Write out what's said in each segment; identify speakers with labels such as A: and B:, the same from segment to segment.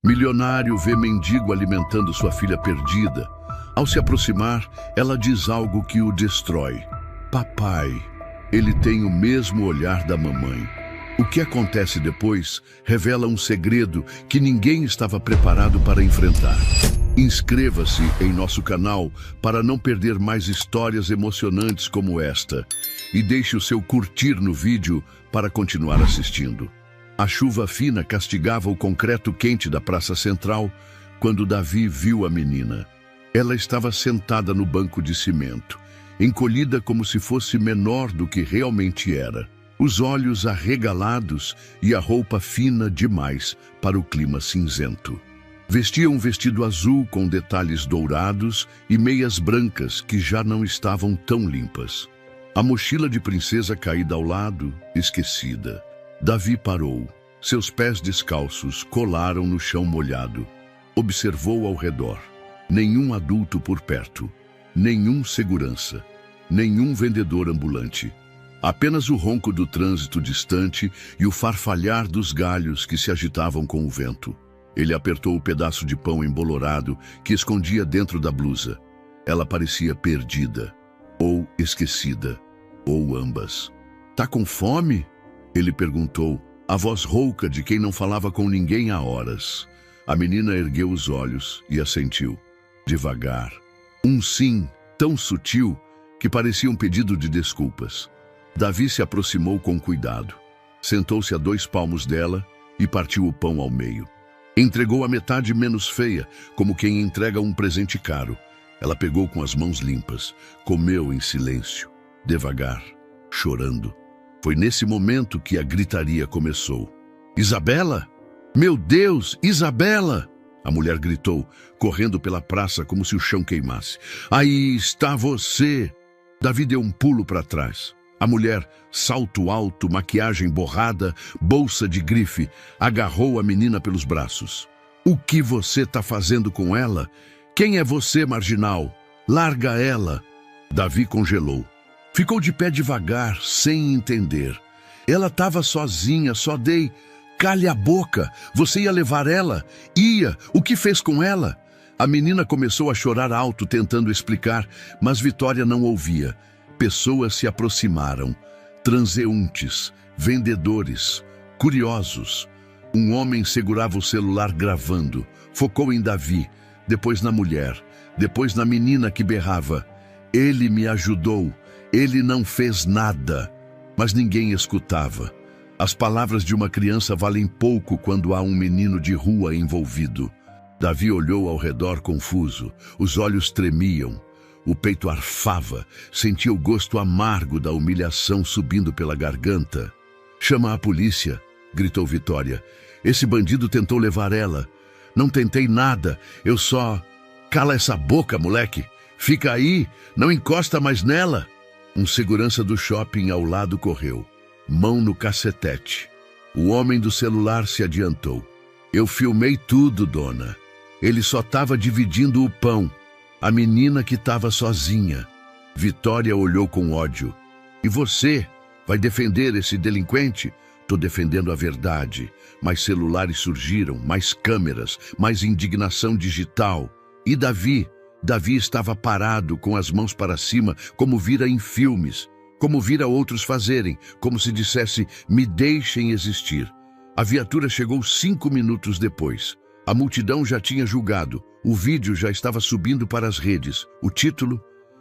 A: Milionário vê mendigo alimentando sua filha perdida. Ao se aproximar, ela diz algo que o destrói. Papai, ele tem o mesmo olhar da mamãe. O que acontece depois revela um segredo que ninguém estava preparado para enfrentar. Inscreva-se em nosso canal para não perder mais histórias emocionantes como esta. E deixe o seu curtir no vídeo para continuar assistindo. A chuva fina castigava o concreto quente da praça central quando Davi viu a menina. Ela estava sentada no banco de cimento, encolhida como se fosse menor do que realmente era. Os olhos arregalados e a roupa fina demais para o clima cinzento. Vestia um vestido azul com detalhes dourados e meias brancas que já não estavam tão limpas. A mochila de princesa caída ao lado, esquecida. Davi parou. Seus pés descalços colaram no chão molhado. Observou ao redor. Nenhum adulto por perto. Nenhum segurança. Nenhum vendedor ambulante. Apenas o ronco do trânsito distante e o farfalhar dos galhos que se agitavam com o vento. Ele apertou o pedaço de pão embolorado que escondia dentro da blusa. Ela parecia perdida, ou esquecida, ou ambas. "Tá com fome?" Ele perguntou, a voz rouca de quem não falava com ninguém há horas. A menina ergueu os olhos e assentiu, devagar. Um sim tão sutil que parecia um pedido de desculpas. Davi se aproximou com cuidado. Sentou-se a 2 palmos dela e partiu o pão ao meio. Entregou a metade menos feia, como quem entrega um presente caro. Ela pegou com as mãos limpas, comeu em silêncio, devagar, chorando. Foi nesse momento que a gritaria começou. "Isabela? Meu Deus, Isabela!" A mulher gritou, correndo pela praça como se o chão queimasse. "Aí está você!" Davi deu um pulo para trás. A mulher, salto alto, maquiagem borrada, bolsa de grife, agarrou a menina pelos braços. "O que você está fazendo com ela? Quem é você, marginal? Larga ela!" Davi congelou. Ficou de pé devagar, sem entender. Ela estava sozinha, só dei... "Calhe a boca! Você ia levar ela? Ia! O que fez com ela?" A menina começou a chorar alto, tentando explicar, mas Vitória não ouvia. Pessoas se aproximaram. Transeuntes, vendedores, curiosos. Um homem segurava o celular gravando. Focou em Davi, depois na mulher, depois na menina que berrava. "Ele me ajudou. Ele não fez nada." Mas ninguém escutava. As palavras de uma criança valem pouco quando há um menino de rua envolvido. Davi olhou ao redor confuso. Os olhos tremiam. O peito arfava. Sentia o gosto amargo da humilhação subindo pela garganta. "Chama a polícia!" gritou Vitória. "Esse bandido tentou levar ela. Não tentei nada. Eu só... Cala essa boca, moleque! Fica aí! Não encosta mais nela!" Um segurança do shopping ao lado correu, mão no cacetete. O homem do celular se adiantou. "Eu filmei tudo, dona. Ele só estava dividindo o pão. A menina que estava sozinha." Vitória olhou com ódio. "E você? Vai defender esse delinquente?" "Tô defendendo a verdade." Mais celulares surgiram, mais câmeras, mais indignação digital. E Davi? Davi estava parado, com as mãos para cima, como vira em filmes, como vira outros fazerem, como se dissesse, "Me deixem existir." A viatura chegou 5 minutos depois. A multidão já tinha julgado, o vídeo já estava subindo para as redes. O título?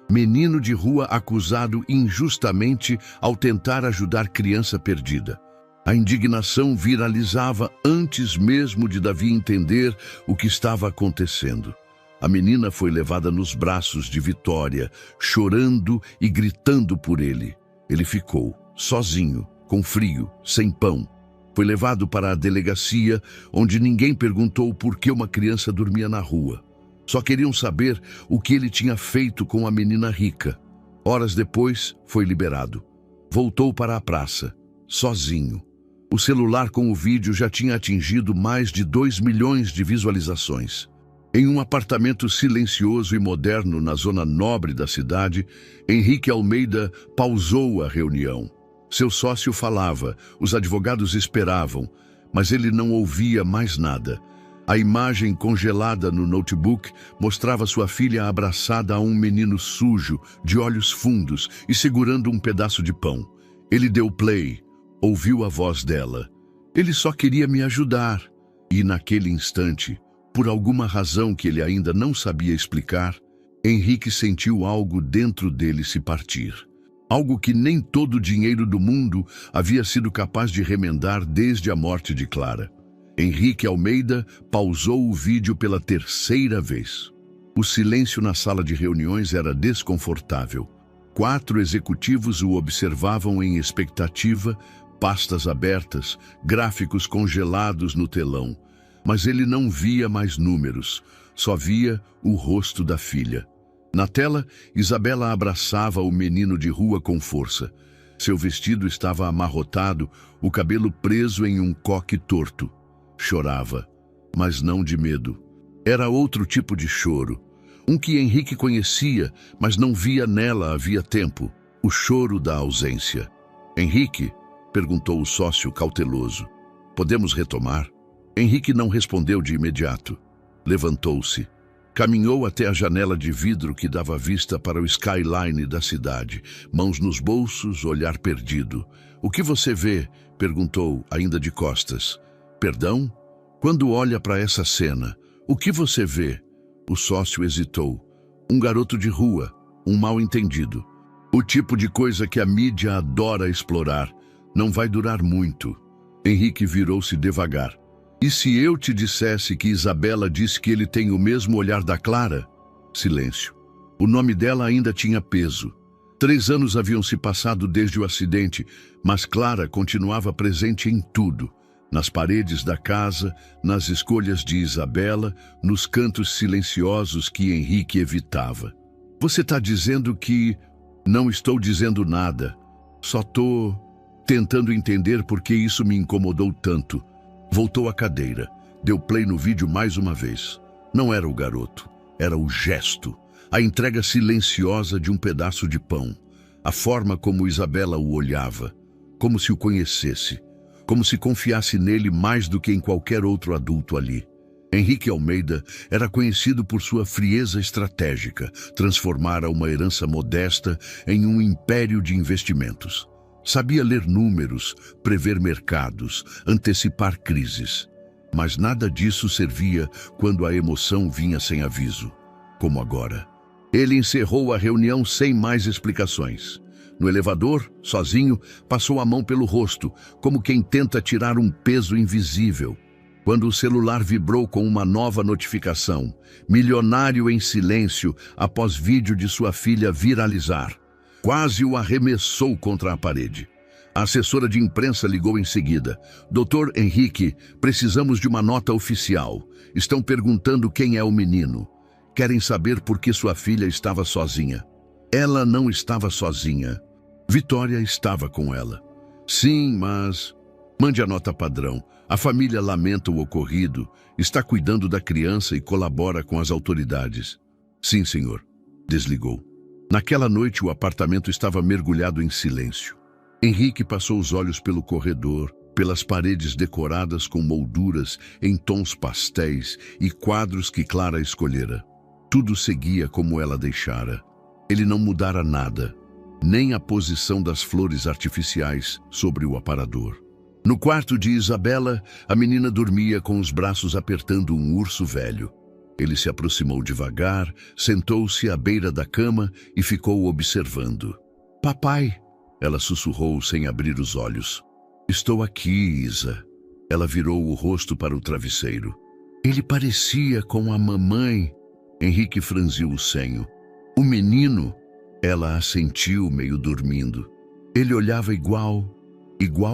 A: "Menino de rua acusado injustamente ao tentar ajudar criança perdida." A indignação viralizava antes mesmo de Davi entender o que estava acontecendo. A menina foi levada nos braços de Vitória, chorando e gritando por ele. Ele ficou, sozinho, com frio, sem pão. Foi levado para a delegacia, onde ninguém perguntou por que uma criança dormia na rua. Só queriam saber o que ele tinha feito com a menina rica. Horas depois, foi liberado. Voltou para a praça, sozinho. O celular com o vídeo já tinha atingido mais de 2 milhões de visualizações. Em um apartamento silencioso e moderno na zona nobre da cidade, Henrique Almeida pausou a reunião. Seu sócio falava, os advogados esperavam, mas ele não ouvia mais nada. A imagem congelada no notebook mostrava sua filha abraçada a um menino sujo, de olhos fundos e segurando um pedaço de pão. Ele deu play, ouviu a voz dela. Ele só queria me ajudar. E naquele instante, por alguma razão que ele ainda não sabia explicar, Henrique sentiu algo dentro dele se partir. Algo que nem todo o dinheiro do mundo havia sido capaz de remendar desde a morte de Clara. Henrique Almeida pausou o vídeo pela terceira vez. O silêncio na sala de reuniões era desconfortável. 4 executivos o observavam em expectativa, pastas abertas, gráficos congelados no telão. Mas ele não via mais números, só via o rosto da filha. Na tela, Isabela abraçava o menino de rua com força. Seu vestido estava amarrotado, o cabelo preso em um coque torto. Chorava, mas não de medo. Era outro tipo de choro. Um que Henrique conhecia, mas não via nela havia tempo. O choro da ausência. Henrique? Perguntou o sócio cauteloso. Podemos retomar? Henrique não respondeu de imediato. Levantou-se. Caminhou até a janela de vidro que dava vista para o skyline da cidade. Mãos nos bolsos, olhar perdido. O que você vê? Perguntou, ainda de costas. Perdão? Quando olha para essa cena, o que você vê? O sócio hesitou. Um garoto de rua, um mal-entendido. O tipo de coisa que a mídia adora explorar. Não vai durar muito. Henrique virou-se devagar. E se eu te dissesse que Isabela disse que ele tem o mesmo olhar da Clara? Silêncio. O nome dela ainda tinha peso. 3 anos haviam se passado desde o acidente, mas Clara continuava presente em tudo. Nas paredes da casa, nas escolhas de Isabela, nos cantos silenciosos que Henrique evitava. Você está dizendo que... Não estou dizendo nada. Só estou tentando entender por que isso me incomodou tanto. Voltou à cadeira. Deu play no vídeo mais uma vez. Não era o garoto. Era o gesto. A entrega silenciosa de um pedaço de pão. A forma como Isabela o olhava. Como se o conhecesse. Como se confiasse nele mais do que em qualquer outro adulto ali. Henrique Almeida era conhecido por sua frieza estratégica. Transformara uma herança modesta em um império de investimentos. Sabia ler números, prever mercados, antecipar crises. Mas nada disso servia quando a emoção vinha sem aviso, como agora. Ele encerrou a reunião sem mais explicações. No elevador, sozinho, passou a mão pelo rosto, como quem tenta tirar um peso invisível. Quando o celular vibrou com uma nova notificação, milionário em silêncio após vídeo de sua filha viralizar. Quase o arremessou contra a parede. A assessora de imprensa ligou em seguida. Doutor Henrique, precisamos de uma nota oficial. Estão perguntando quem é o menino. Querem saber por que sua filha estava sozinha. Ela não estava sozinha. Vitória estava com ela. Sim, mas... Mande a nota padrão. A família lamenta o ocorrido, está cuidando da criança e colabora com as autoridades. Sim, senhor. Desligou. Naquela noite, o apartamento estava mergulhado em silêncio. Henrique passou os olhos pelo corredor, pelas paredes decoradas com molduras em tons pastéis e quadros que Clara escolhera. Tudo seguia como ela deixara. Ele não mudara nada, nem a posição das flores artificiais sobre o aparador. No quarto de Isabela, a menina dormia com os braços apertando um urso velho. Ele se aproximou devagar, sentou-se à beira da cama e ficou observando. Papai, ela sussurrou sem abrir os olhos. Estou aqui, Isa. Ela virou o rosto para o travesseiro. Ele parecia com a mamãe. Henrique franziu o senho. O menino? Ela assentiu, meio dormindo. Ele olhava igual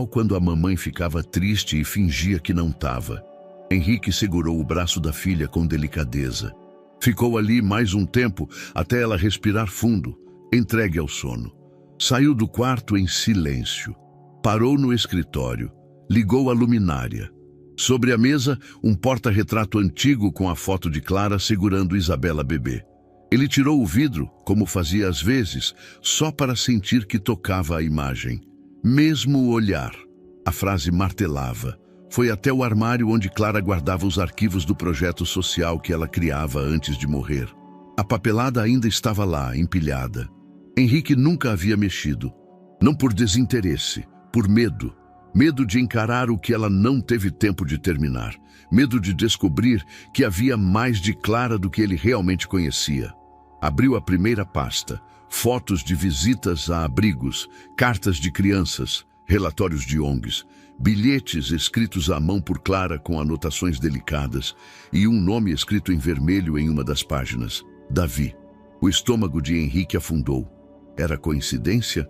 A: quando a mamãe ficava triste e fingia que não estava. Henrique segurou o braço da filha com delicadeza. Ficou ali mais um tempo até ela respirar fundo, entregue ao sono. Saiu do quarto em silêncio. Parou no escritório. Ligou a luminária. Sobre a mesa, um porta-retrato antigo com a foto de Clara segurando Isabela bebê. Ele tirou o vidro, como fazia às vezes, só para sentir que tocava a imagem. Mesmo o olhar. A frase martelava. Foi até o armário onde Clara guardava os arquivos do projeto social que ela criava antes de morrer. A papelada ainda estava lá, empilhada. Henrique nunca havia mexido. Não por desinteresse, por medo. Medo de encarar o que ela não teve tempo de terminar. Medo de descobrir que havia mais de Clara do que ele realmente conhecia. Abriu a primeira pasta. Fotos de visitas a abrigos, cartas de crianças, relatórios de ONGs, bilhetes escritos à mão por Clara com anotações delicadas e um nome escrito em vermelho em uma das páginas: Davi. O estômago de Henrique afundou. Era coincidência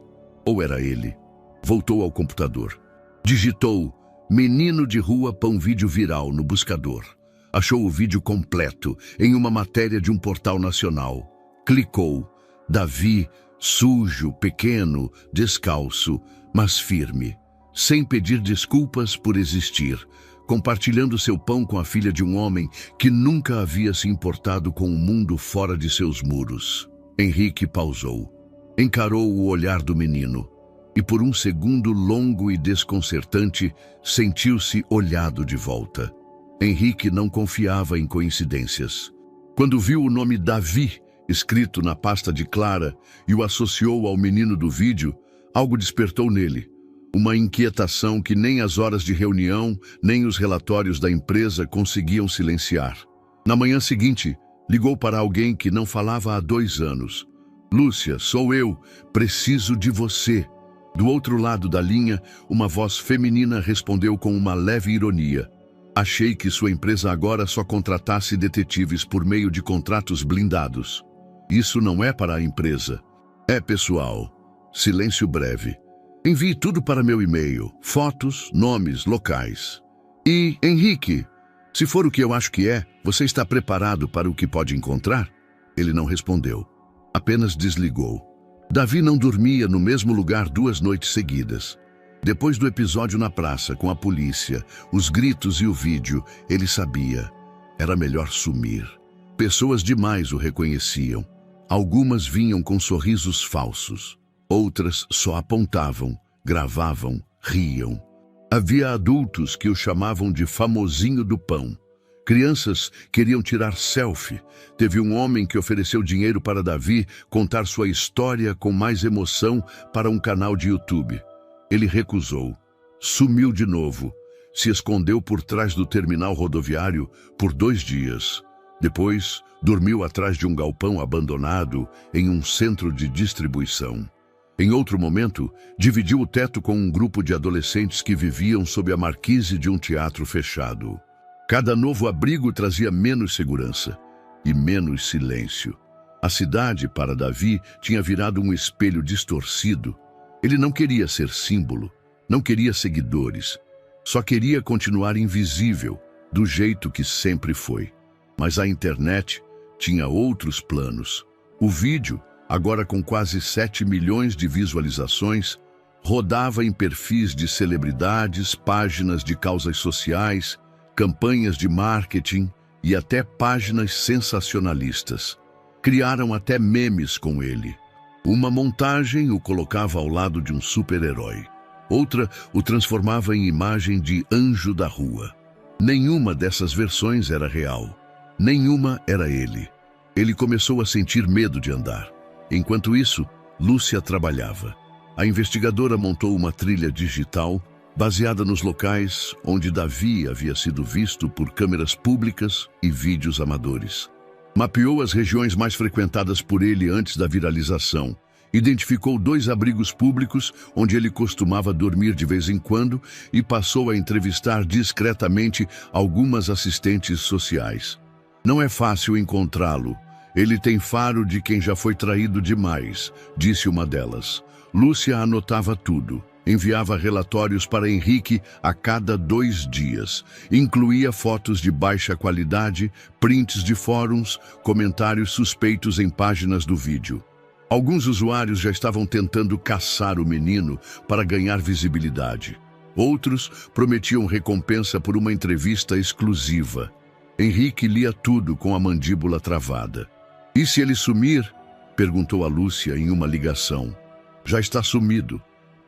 A: ou era ele? Voltou ao computador. Digitou "menino de rua pão vídeo viral" no buscador. Achou o vídeo completo em uma matéria de um portal nacional. Clicou. Davi, sujo, pequeno, descalço, mas firme, sem pedir desculpas por existir, compartilhando seu pão com a filha de um homem que nunca havia se importado com o mundo fora de seus muros. Henrique pausou. Encarou o olhar do menino e, por um segundo longo e desconcertante, sentiu-se olhado de volta. Henrique não confiava em coincidências. Quando viu o nome Davi escrito na pasta de Clara e o associou ao menino do vídeo, algo despertou nele. Uma inquietação que nem as horas de reunião, nem os relatórios da empresa conseguiam silenciar. Na manhã seguinte, ligou para alguém que não falava há 2 anos. "Lúcia, sou eu. Preciso de você." Do outro lado da linha, uma voz feminina respondeu com uma leve ironia. "Achei que sua empresa agora só contratasse detetives por meio de contratos blindados. Isso não é para a empresa. É pessoal." Silêncio breve. "Envie tudo para meu e-mail. Fotos, nomes, locais." "E, Henrique, se for o que eu acho que é, você está preparado para o que pode encontrar?" Ele não respondeu. Apenas desligou. Davi não dormia no mesmo lugar 2 noites seguidas. Depois do episódio na praça, com a polícia, os gritos e o vídeo, ele sabia. Era melhor sumir. Pessoas demais o reconheciam. Algumas vinham com sorrisos falsos. Outras só apontavam, gravavam, riam. Havia adultos que o chamavam de famosinho do pão. Crianças queriam tirar selfie. Teve um homem que ofereceu dinheiro para Davi contar sua história com mais emoção para um canal de YouTube. Ele recusou. Sumiu de novo. Se escondeu por trás do terminal rodoviário por 2 dias. Depois, dormiu atrás de um galpão abandonado em um centro de distribuição. Em outro momento, dividiu o teto com um grupo de adolescentes que viviam sob a marquise de um teatro fechado. Cada novo abrigo trazia menos segurança e menos silêncio. A cidade, para Davi, tinha virado um espelho distorcido. Ele não queria ser símbolo, não queria seguidores. Só queria continuar invisível, do jeito que sempre foi. Mas a internet tinha outros planos. O vídeo, agora com quase 7 milhões de visualizações, rodava em perfis de celebridades, páginas de causas sociais, campanhas de marketing e até páginas sensacionalistas. Criaram até memes com ele. Uma montagem o colocava ao lado de um super-herói. Outra o transformava em imagem de anjo da rua. Nenhuma dessas versões era real. Nenhuma era ele. Ele começou a sentir medo de andar. Enquanto isso, Lúcia trabalhava. A investigadora montou uma trilha digital baseada nos locais onde Davi havia sido visto por câmeras públicas e vídeos amadores. Mapeou as regiões mais frequentadas por ele antes da viralização. Identificou 2 abrigos públicos onde ele costumava dormir de vez em quando e passou a entrevistar discretamente algumas assistentes sociais. "Não é fácil encontrá-lo. Ele tem faro de quem já foi traído demais", disse uma delas. Lúcia anotava tudo. Enviava relatórios para Henrique a cada 2 dias. Incluía fotos de baixa qualidade, prints de fóruns, comentários suspeitos em páginas do vídeo. Alguns usuários já estavam tentando caçar o menino para ganhar visibilidade. Outros prometiam recompensa por uma entrevista exclusiva. Henrique lia tudo com a mandíbula travada. "E se ele sumir?", perguntou a Lúcia em uma ligação. "Já está sumido.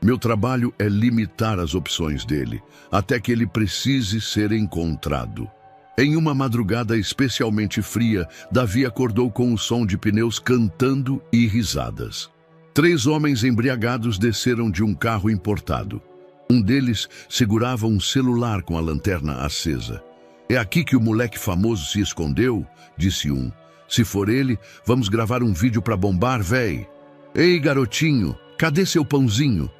A: Meu trabalho é limitar as opções dele, até que ele precise ser encontrado. Em uma madrugada especialmente fria, Davi acordou com o som de pneus cantando e risadas. 3 homens embriagados desceram de um carro importado. Um deles segurava um celular com a lanterna acesa. "É aqui que o moleque famoso se escondeu?", disse um. "Se for ele, vamos gravar um vídeo para bombar, véi." "Ei, garotinho, cadê seu pãozinho?"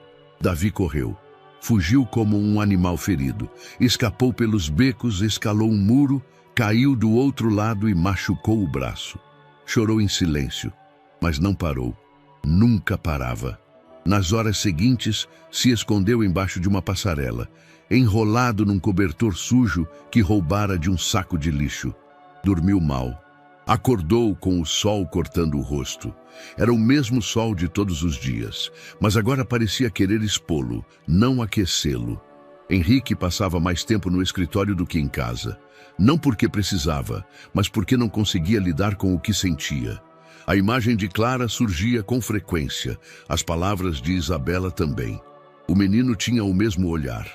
A: Davi correu. Fugiu como um animal ferido. Escapou pelos becos, escalou um muro, caiu do outro lado e machucou o braço. Chorou em silêncio, mas não parou. Nunca parava. Nas horas seguintes, se escondeu embaixo de uma passarela, enrolado num cobertor sujo que roubara de um saco de lixo. Dormiu mal. Acordou com o sol cortando o rosto. Era o mesmo sol de todos os dias, mas agora parecia querer expô-lo, não aquecê-lo. Henrique passava mais tempo no escritório do que em casa. Não porque precisava, mas porque não conseguia lidar com o que sentia. A imagem de Clara surgia com frequência, as palavras de Isabela também. O menino tinha o mesmo olhar.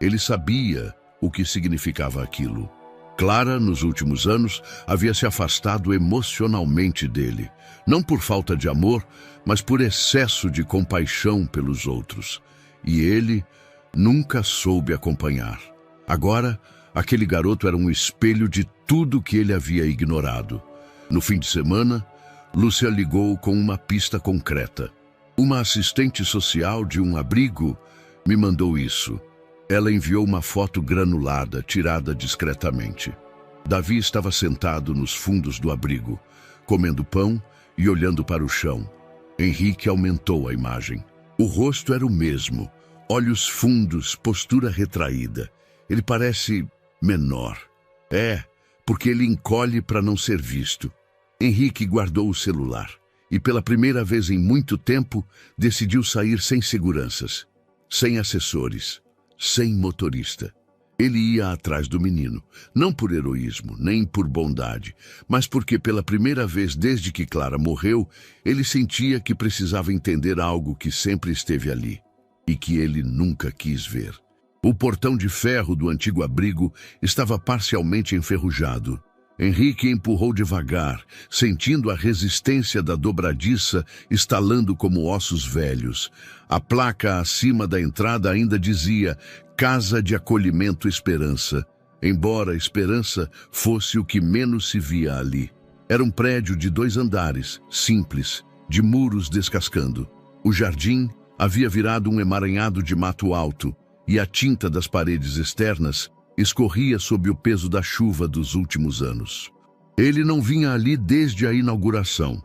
A: Ele sabia o que significava aquilo. Clara, nos últimos anos, havia se afastado emocionalmente dele, não por falta de amor, mas por excesso de compaixão pelos outros. E ele nunca soube acompanhar. Agora, aquele garoto era um espelho de tudo que ele havia ignorado. No fim de semana, Lúcia ligou com uma pista concreta. Uma assistente social de um abrigo me mandou isso. Ela enviou uma foto granulada, tirada discretamente. Davi estava sentado nos fundos do abrigo, comendo pão e olhando para o chão. Henrique aumentou a imagem. O rosto era o mesmo, olhos fundos, postura retraída. Ele parece menor. Porque ele encolhe para não ser visto. Henrique guardou o celular e, pela primeira vez em muito tempo, decidiu sair sem seguranças, sem assessores, sem motorista. Ele ia atrás do menino, não por heroísmo, nem por bondade, mas porque pela primeira vez desde que Clara morreu, ele sentia que precisava entender algo que sempre esteve ali e que ele nunca quis ver. O portão de ferro do antigo abrigo estava parcialmente enferrujado. Henrique empurrou devagar, sentindo a resistência da dobradiça estalando como ossos velhos. A placa acima da entrada ainda dizia Casa de Acolhimento Esperança, embora Esperança fosse o que menos se via ali. Era um prédio de 2 andares, simples, de muros descascando. O jardim havia virado um emaranhado de mato alto, e a tinta das paredes externas escorria sob o peso da chuva dos últimos anos. Ele não vinha ali desde a inauguração.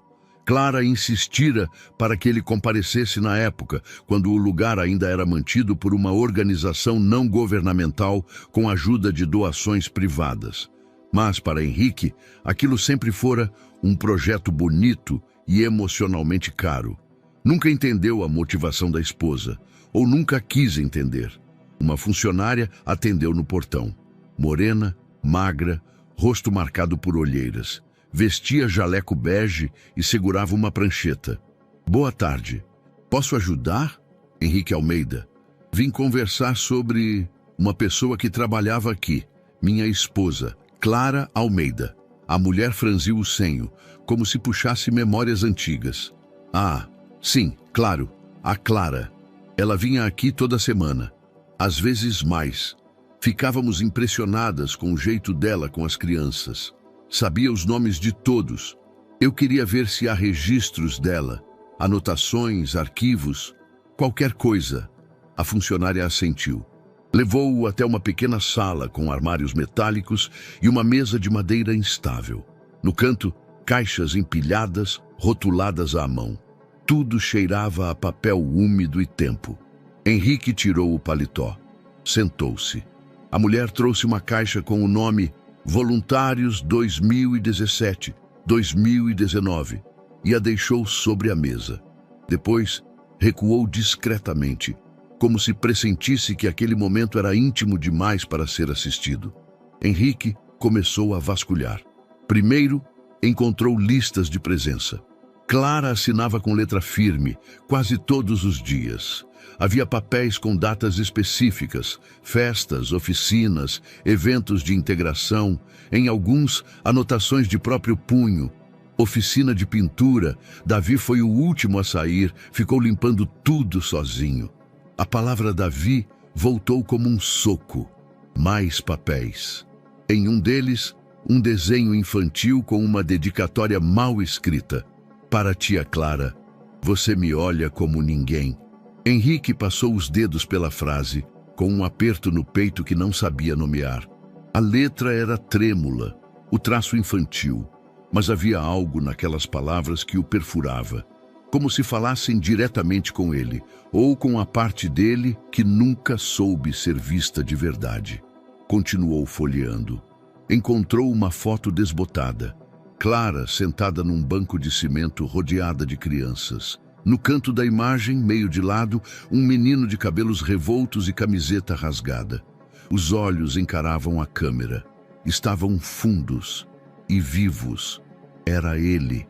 A: Clara insistira para que ele comparecesse na época, quando o lugar ainda era mantido por uma organização não governamental com a ajuda de doações privadas. Mas, para Henrique, aquilo sempre fora um projeto bonito e emocionalmente caro. Nunca entendeu a motivação da esposa, ou nunca quis entender. Uma funcionária atendeu no portão. Morena, magra, rosto marcado por olheiras. Vestia jaleco bege e segurava uma prancheta. "Boa tarde. Posso ajudar?" Henrique Almeida. "Vim conversar sobre uma pessoa que trabalhava aqui. Minha esposa, Clara Almeida." A mulher franziu o senho, como se puxasse memórias antigas. "Ah, sim, claro, a Clara. Ela vinha aqui toda semana. Às vezes mais. Ficávamos impressionadas com o jeito dela com as crianças. Sabia os nomes de todos. Eu queria ver se há registros dela, anotações, arquivos, qualquer coisa." A funcionária assentiu. Levou-o até uma pequena sala com armários metálicos e uma mesa de madeira instável. No canto, caixas empilhadas, rotuladas à mão. Tudo cheirava a papel úmido e tempo. Henrique tirou o paletó. Sentou-se. A mulher trouxe uma caixa com o nome Voluntários 2017, 2019 e a deixou sobre a mesa. Depois, recuou discretamente, como se pressentisse que aquele momento era íntimo demais para ser assistido. Henrique começou a vasculhar. Primeiro, encontrou listas de presença. Clara assinava com letra firme, quase todos os dias. Havia papéis com datas específicas, festas, oficinas, eventos de integração, em alguns, anotações de próprio punho. Oficina de pintura, Davi foi o último a sair, ficou limpando tudo sozinho. A palavra Davi voltou como um soco. Mais papéis. Em um deles, um desenho infantil com uma dedicatória mal escrita. Para tia Clara, você me olha como ninguém. Henrique passou os dedos pela frase, com um aperto no peito que não sabia nomear. A letra era trêmula, o traço infantil, mas havia algo naquelas palavras que o perfurava, como se falassem diretamente com ele, ou com a parte dele que nunca soube ser vista de verdade. Continuou folheando. Encontrou uma foto desbotada. Clara sentada num banco de cimento rodeada de crianças. No canto da imagem, meio de lado, um menino de cabelos revoltos e camiseta rasgada. Os olhos encaravam a câmera. Estavam fundos e vivos. Era ele,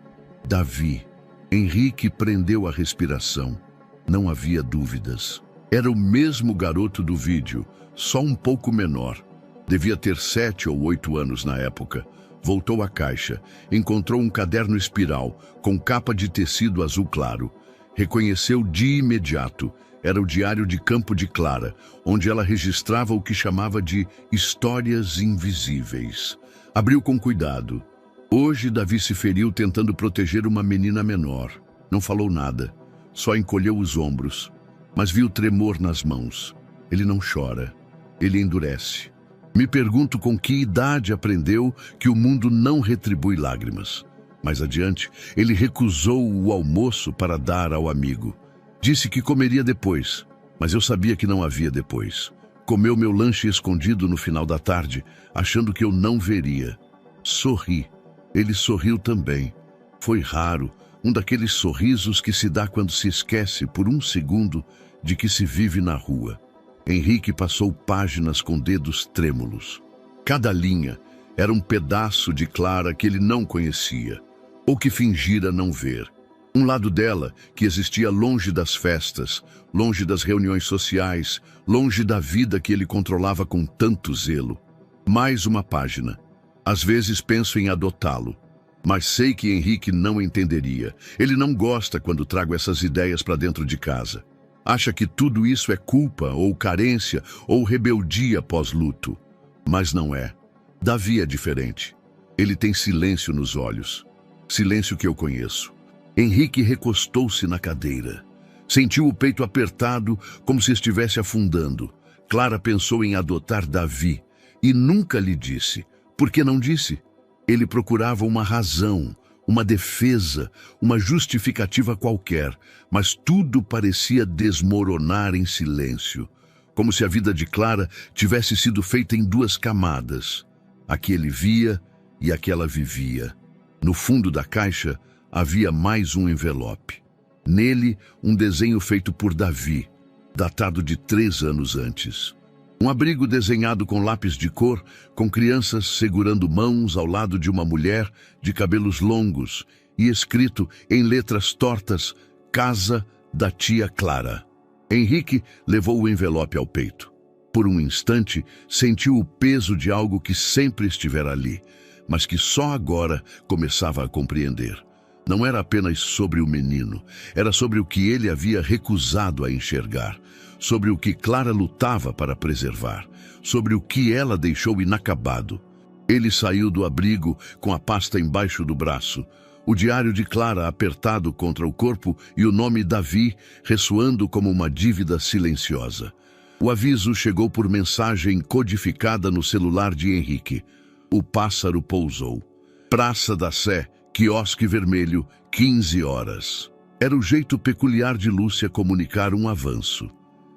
A: Davi. Henrique prendeu a respiração. Não havia dúvidas. Era o mesmo garoto do vídeo, só um pouco menor. Devia ter 7 ou 8 anos na época. Voltou à caixa. Encontrou um caderno espiral, com capa de tecido azul claro. Reconheceu de imediato. Era o diário de campo de Clara, onde ela registrava o que chamava de histórias invisíveis. Abriu com cuidado. Hoje Davi se feriu tentando proteger uma menina menor. Não falou nada, só encolheu os ombros, mas viu tremor nas mãos. Ele não chora, ele endurece. Me pergunto com que idade aprendeu que o mundo não retribui lágrimas. Mais adiante, ele recusou o almoço para dar ao amigo. Disse que comeria depois, mas eu sabia que não havia depois. Comeu meu lanche escondido no final da tarde, achando que eu não veria. Sorri. Ele sorriu também. Foi raro, um daqueles sorrisos que se dá quando se esquece por um segundo de que se vive na rua. Henrique passou páginas com dedos trêmulos. Cada linha era um pedaço de Clara que ele não conhecia, ou que fingira não ver. Um lado dela que existia longe das festas, longe das reuniões sociais, longe da vida que ele controlava com tanto zelo. Mais uma página. Às vezes penso em adotá-lo, mas sei que Henrique não entenderia. Ele não gosta quando trago essas ideias para dentro de casa. Acha que tudo isso é culpa, ou carência, ou rebeldia pós-luto. Mas não é. Davi é diferente. Ele tem silêncio nos olhos. Silêncio que eu conheço. Henrique recostou-se na cadeira. Sentiu o peito apertado, como se estivesse afundando. Clara pensou em adotar Davi e nunca lhe disse. Por que não disse? Ele procurava uma razão, uma defesa, uma justificativa qualquer, mas tudo parecia desmoronar em silêncio, como se a vida de Clara tivesse sido feita em 2 camadas, a que ele via e a que ela vivia. No fundo da caixa havia mais um envelope. Nele, um desenho feito por Davi, datado de 3 anos antes. Um abrigo desenhado com lápis de cor, com crianças segurando mãos ao lado de uma mulher de cabelos longos e escrito em letras tortas, Casa da tia Clara. Henrique levou o envelope ao peito. Por um instante, sentiu o peso de algo que sempre estivera ali, mas que só agora começava a compreender. Não era apenas sobre o menino, era sobre o que ele havia recusado a enxergar, sobre o que Clara lutava para preservar, sobre o que ela deixou inacabado. Ele saiu do abrigo com a pasta embaixo do braço, o diário de Clara apertado contra o corpo e o nome Davi ressoando como uma dívida silenciosa. O aviso chegou por mensagem codificada no celular de Henrique. O pássaro pousou. Praça da Sé, quiosque vermelho, 15 horas. Era o jeito peculiar de Lúcia comunicar um avanço.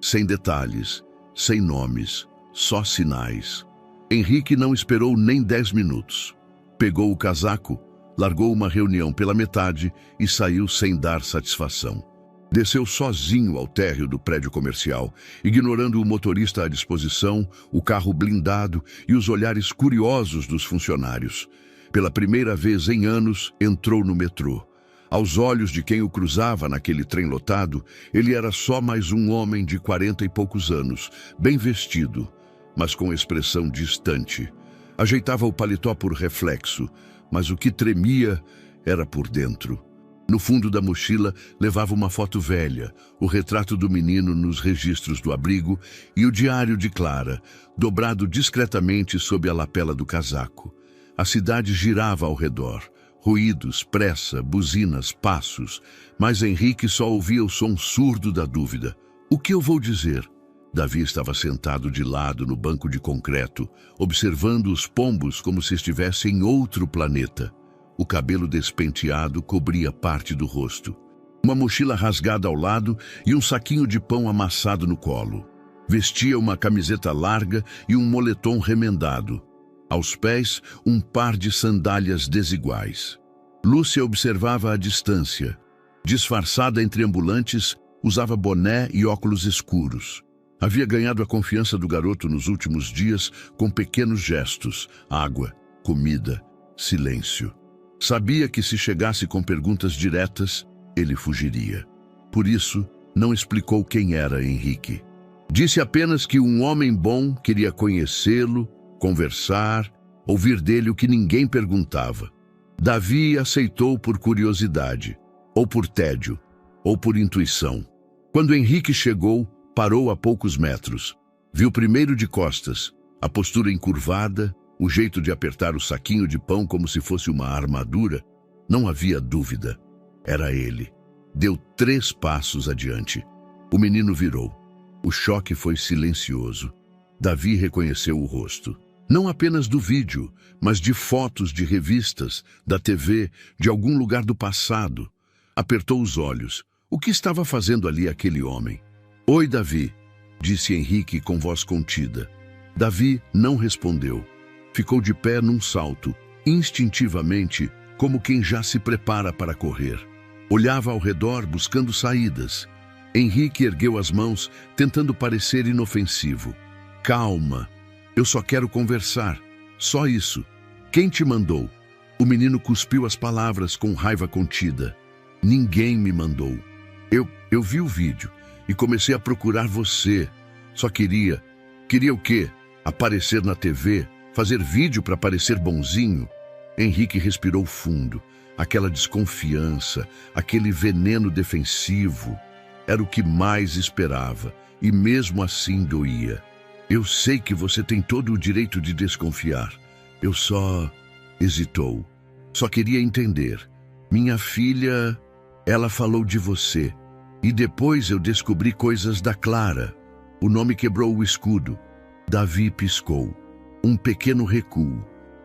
A: Sem detalhes, sem nomes, só sinais. Henrique não esperou nem 10 minutos. Pegou o casaco, largou uma reunião pela metade e saiu sem dar satisfação. Desceu sozinho ao térreo do prédio comercial, ignorando o motorista à disposição, o carro blindado e os olhares curiosos dos funcionários. Pela primeira vez em anos, entrou no metrô. Aos olhos de quem o cruzava naquele trem lotado, ele era só mais um homem de 40 e poucos anos, bem vestido, mas com expressão distante. Ajeitava o paletó por reflexo, mas o que tremia era por dentro. No fundo da mochila levava uma foto velha, o retrato do menino nos registros do abrigo e o diário de Clara, dobrado discretamente sob a lapela do casaco. A cidade girava ao redor. Ruídos, pressa, buzinas, passos. Mas Henrique só ouvia o som surdo da dúvida. O que eu vou dizer? Davi estava sentado de lado no banco de concreto, observando os pombos como se estivesse em outro planeta. O cabelo despenteado cobria parte do rosto. Uma mochila rasgada ao lado e um saquinho de pão amassado no colo. Vestia uma camiseta larga e um moletom remendado. Aos pés, um par de sandálias desiguais. Lúcia observava à distância. Disfarçada entre ambulantes, usava boné e óculos escuros. Havia ganhado a confiança do garoto nos últimos dias com pequenos gestos, água, comida, silêncio. Sabia que se chegasse com perguntas diretas, ele fugiria. Por isso, não explicou quem era Henrique. Disse apenas que um homem bom queria conhecê-lo, conversar, ouvir dele o que ninguém perguntava. Davi aceitou por curiosidade, ou por tédio, ou por intuição. Quando Henrique chegou, parou a poucos metros. Viu primeiro de costas, a postura encurvada, o jeito de apertar o saquinho de pão como se fosse uma armadura. Não havia dúvida. Era ele. Deu 3 passos adiante. O menino virou. O choque foi silencioso. Davi reconheceu o rosto. Não apenas do vídeo, mas de fotos de revistas, da TV, de algum lugar do passado. Apertou os olhos. O que estava fazendo ali aquele homem? Oi, Davi, disse Henrique com voz contida. Davi não respondeu. Ficou de pé num salto, instintivamente, como quem já se prepara para correr. Olhava ao redor buscando saídas. Henrique ergueu as mãos, tentando parecer inofensivo. Calma, eu só quero conversar. Só isso. Quem te mandou? O menino cuspiu as palavras com raiva contida. Ninguém me mandou. Eu vi o vídeo e comecei a procurar você. Só queria o quê? Aparecer na TV? Fazer vídeo para parecer bonzinho? Henrique respirou fundo. Aquela desconfiança, aquele veneno defensivo. Era o que mais esperava, e mesmo assim doía. Eu sei que você tem todo o direito de desconfiar. Eu só... Hesitou. Só queria entender. Minha filha... Ela falou de você. E depois eu descobri coisas da Clara. O nome quebrou o escudo. Davi piscou. Um pequeno recuo,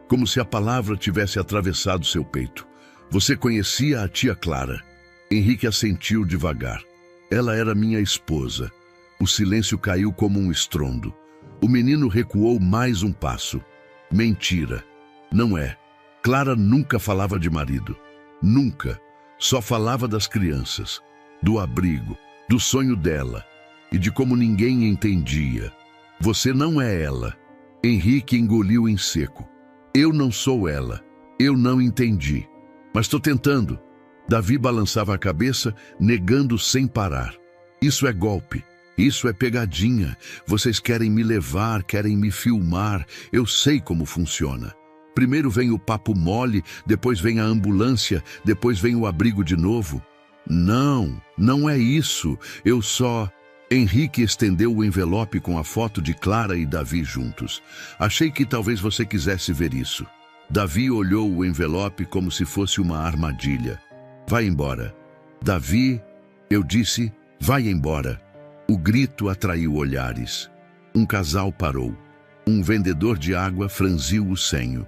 A: como se a palavra tivesse atravessado seu peito. Você conhecia a tia Clara? Henrique assentiu devagar. Ela era minha esposa. O silêncio caiu como um estrondo. O menino recuou mais um passo. Mentira. Não é. Clara nunca falava de marido. Nunca. Só falava das crianças, do abrigo, do sonho dela e de como ninguém entendia. Você não é ela. Henrique engoliu em seco. Eu não sou ela. Eu não entendi. Mas estou tentando. Davi balançava a cabeça, negando sem parar. Isso é golpe. Isso é pegadinha. Vocês querem me levar, querem me filmar. Eu sei como funciona. Primeiro vem o papo mole, depois vem a ambulância, depois vem o abrigo de novo. Não, não é isso. Eu só... Henrique estendeu o envelope com a foto de Clara e Davi juntos. Achei que talvez você quisesse ver isso. Davi olhou o envelope como se fosse uma armadilha. Vai embora. Davi, eu disse, vai embora. O grito atraiu olhares. Um casal parou. Um vendedor de água franziu o senho.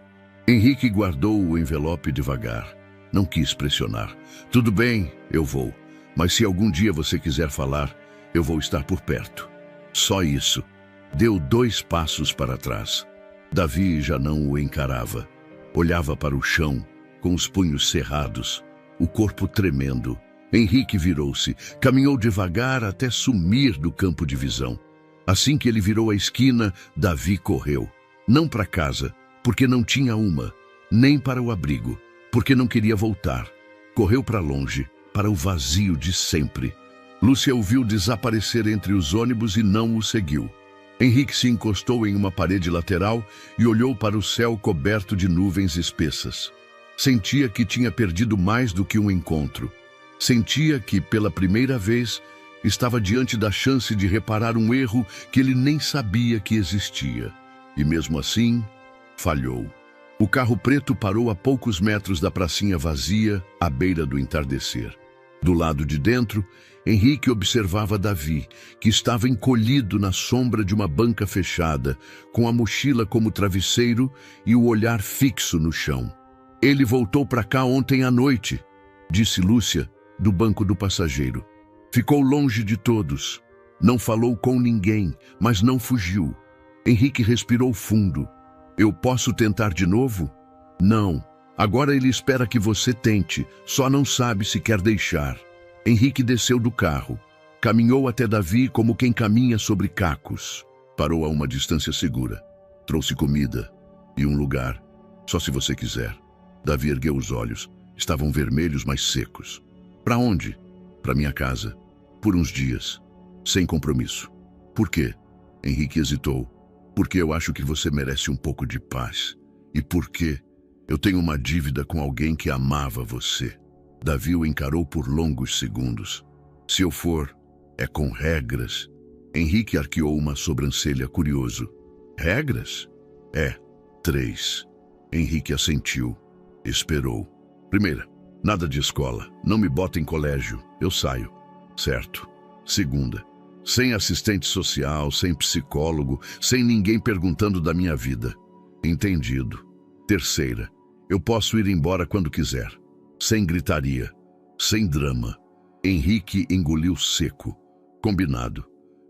A: Henrique guardou o envelope devagar. Não quis pressionar. Tudo bem, eu vou. Mas se algum dia você quiser falar, eu vou estar por perto. Só isso. Deu 2 passos para trás. Davi já não o encarava. Olhava para o chão, com os punhos cerrados, o corpo tremendo. Henrique virou-se, caminhou devagar até sumir do campo de visão. Assim que ele virou a esquina, Davi correu. Não para casa, porque não tinha uma, nem para o abrigo, porque não queria voltar. Correu para longe, para o vazio de sempre. Lúcia o viu desaparecer entre os ônibus e não o seguiu. Henrique se encostou em uma parede lateral e olhou para o céu coberto de nuvens espessas. Sentia que tinha perdido mais do que um encontro. Sentia que, pela primeira vez, estava diante da chance de reparar um erro que ele nem sabia que existia. E mesmo assim, falhou. O carro preto parou a poucos metros da pracinha vazia, à beira do entardecer. Do lado de dentro, Henrique observava Davi, que estava encolhido na sombra de uma banca fechada, com a mochila como travesseiro e o olhar fixo no chão. "Ele voltou para cá ontem à noite", disse Lúcia, do banco do passageiro. "Ficou longe de todos. Não falou com ninguém, mas não fugiu." Henrique respirou fundo. "Eu posso tentar de novo?" "Não. Agora ele espera que você tente, só não sabe se quer deixar." Henrique desceu do carro. Caminhou até Davi como quem caminha sobre cacos. Parou a uma distância segura. Trouxe comida e um lugar. "Só se você quiser." Davi ergueu os olhos. Estavam vermelhos, mas secos. "Para onde?" "Para minha casa. Por uns dias. Sem compromisso." "Por quê?" Henrique hesitou. "Porque eu acho que você merece um pouco de paz. E porque eu tenho uma dívida com alguém que amava você." Davi o encarou por longos segundos. "Se eu for, é com regras." Henrique arqueou uma sobrancelha curioso. "Regras?" "É, 3. Henrique assentiu. Esperou. "Primeira, nada de escola. Não me bota em colégio. Eu saio." "Certo." "Segunda, sem assistente social, sem psicólogo, sem ninguém perguntando da minha vida." "Entendido." "Terceira, eu posso ir embora quando quiser. Sem gritaria, sem drama." Henrique engoliu seco. "Combinado."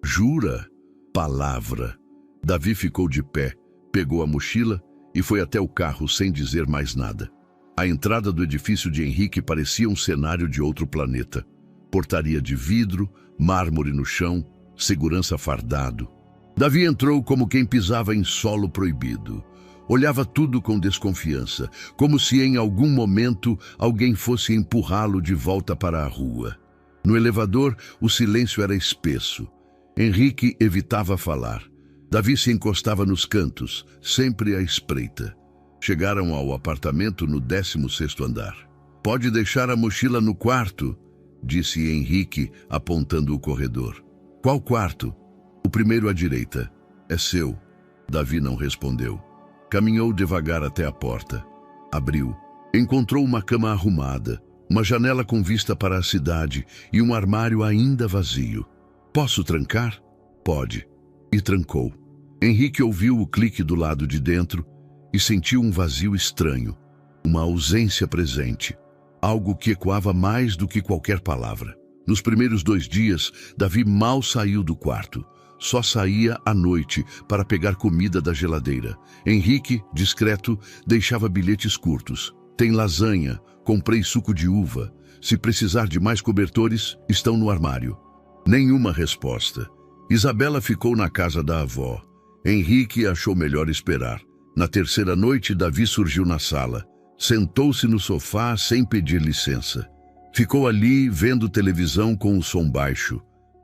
A: "Jura?" "Palavra." Davi ficou de pé, pegou a mochila e foi até o carro sem dizer mais nada. A entrada do edifício de Henrique parecia um cenário de outro planeta. Portaria de vidro, mármore no chão, segurança fardado. Davi entrou como quem pisava em solo proibido. Olhava tudo com desconfiança, como se em algum momento alguém fosse empurrá-lo de volta para a rua. No elevador, o silêncio era espesso. Henrique evitava falar. Davi se encostava nos cantos, sempre à espreita. Chegaram ao apartamento no 16º andar. "Pode deixar a mochila no quarto", disse Henrique, apontando o corredor. "Qual quarto?" "O primeiro à direita." "É seu." Davi não respondeu. Caminhou devagar até a porta. Abriu. Encontrou uma cama arrumada, uma janela com vista para a cidade e um armário ainda vazio. "Posso trancar?" "Pode." E trancou. Henrique ouviu o clique do lado de dentro e sentiu um vazio estranho, uma ausência presente, algo que ecoava mais do que qualquer palavra. Nos primeiros 2 dias, Davi mal saiu do quarto. Só saía à noite para pegar comida da geladeira. Henrique, discreto, deixava bilhetes curtos. "Tem lasanha, comprei suco de uva. Se precisar de mais cobertores, estão no armário." Nenhuma resposta. Isabela ficou na casa da avó. Henrique achou melhor esperar. Na terceira noite, Davi surgiu na sala. Sentou-se no sofá sem pedir licença. Ficou ali, vendo televisão com o som baixo.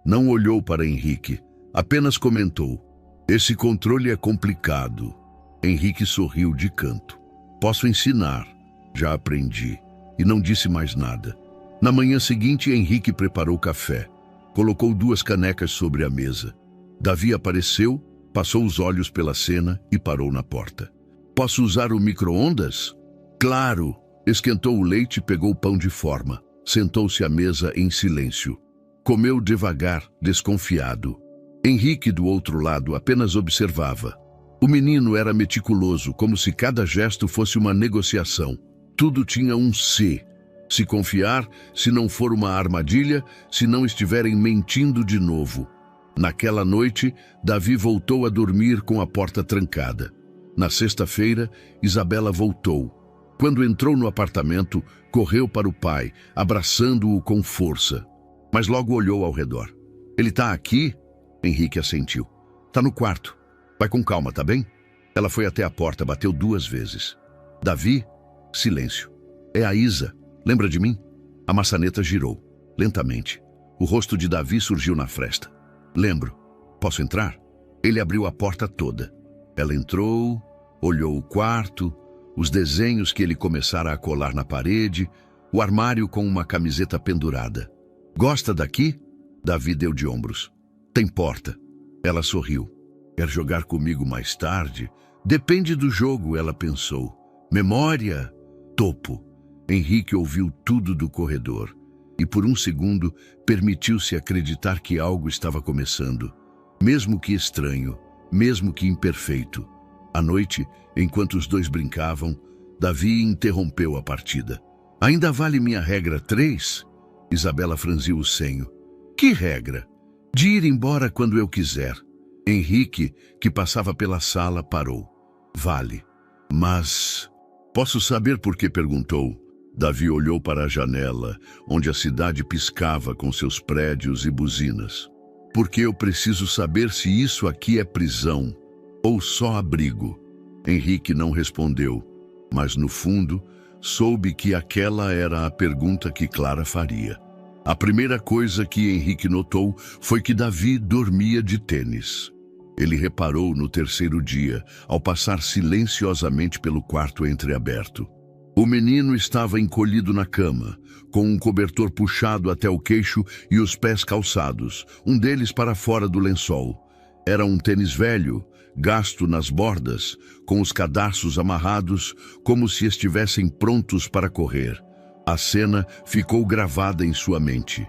A: Não olhou para Henrique. Apenas comentou: "Esse controle é complicado." Henrique sorriu de canto. "Posso ensinar. Já aprendi." E não disse mais nada. Na manhã seguinte, Henrique preparou café. Colocou 2 canecas sobre a mesa. Davi apareceu, passou os olhos pela cena e parou na porta. "Posso usar o micro-ondas?" "Claro." Esquentou o leite e pegou o pão de forma. Sentou-se à mesa em silêncio. Comeu devagar, desconfiado. Henrique, do outro lado, apenas observava. O menino era meticuloso, como se cada gesto fosse uma negociação. Tudo tinha um "se". Se confiar, se não for uma armadilha, se não estiverem mentindo de novo. Naquela noite, Davi voltou a dormir com a porta trancada. Na sexta-feira, Isabela voltou. Quando entrou no apartamento, correu para o pai, abraçando-o com força. Mas logo olhou ao redor. "Ele está aqui?" Henrique assentiu. "Tá no quarto. Vai com calma, tá bem?" Ela foi até a porta, bateu 2 vezes. "Davi?" Silêncio. "É a Isa. Lembra de mim?" A maçaneta girou, lentamente. O rosto de Davi surgiu na fresta. Lembro. Posso entrar? Ele abriu a porta toda. Ela entrou, olhou o quarto, os desenhos que ele começara a colar na parede, o armário com uma camiseta pendurada. Gosta daqui? Davi deu de ombros. Tem porta. Ela sorriu. Quer jogar comigo mais tarde? Depende do jogo, ela pensou. Memória? Topo. Henrique ouviu tudo do corredor e por um segundo permitiu-se acreditar que algo estava começando. Mesmo que estranho, mesmo que imperfeito. À noite, enquanto os dois brincavam, Davi interrompeu a partida. Ainda vale minha regra 3? Isabela franziu o senho. Que regra? De ir embora quando eu quiser. Henrique, que passava pela sala, parou. Vale. Mas... Posso saber por que perguntou? Davi olhou para a janela, onde a cidade piscava com seus prédios e buzinas. Porque eu preciso saber se isso aqui é prisão ou só abrigo. Henrique não respondeu, mas no fundo soube que aquela era a pergunta que Clara faria. A primeira coisa que Henrique notou foi que Davi dormia de tênis. Ele reparou no terceiro dia, ao passar silenciosamente pelo quarto entreaberto. O menino estava encolhido na cama, com um cobertor puxado até o queixo e os pés calçados, um deles para fora do lençol. Era um tênis velho, gasto nas bordas, com os cadarços amarrados, como se estivessem prontos para correr. A cena ficou gravada em sua mente.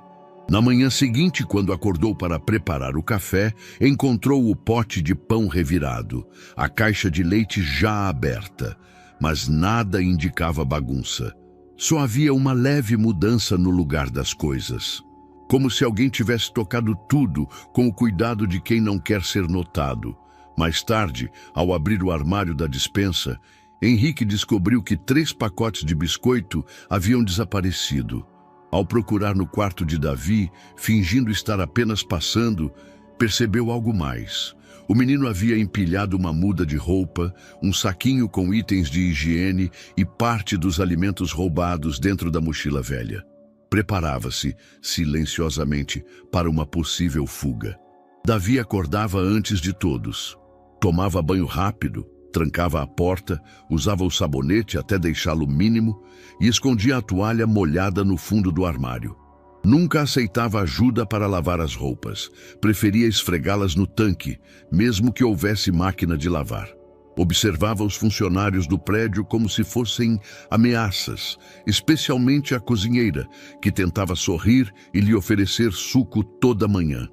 A: Na manhã seguinte, quando acordou para preparar o café, encontrou o pote de pão revirado, a caixa de leite já aberta. Mas nada indicava bagunça. Só havia uma leve mudança no lugar das coisas. Como se alguém tivesse tocado tudo com o cuidado de quem não quer ser notado. Mais tarde, ao abrir o armário da despensa, Henrique descobriu que 3 pacotes de biscoito haviam desaparecido. Ao procurar no quarto de Davi, fingindo estar apenas passando, percebeu algo mais. O menino havia empilhado uma muda de roupa, um saquinho com itens de higiene e parte dos alimentos roubados dentro da mochila velha. Preparava-se, silenciosamente, para uma possível fuga. Davi acordava antes de todos. Tomava banho rápido, trancava a porta, usava o sabonete até deixá-lo mínimo e escondia a toalha molhada no fundo do armário. Nunca aceitava ajuda para lavar as roupas. Preferia esfregá-las no tanque, mesmo que houvesse máquina de lavar. Observava os funcionários do prédio como se fossem ameaças, especialmente a cozinheira, que tentava sorrir e lhe oferecer suco toda manhã.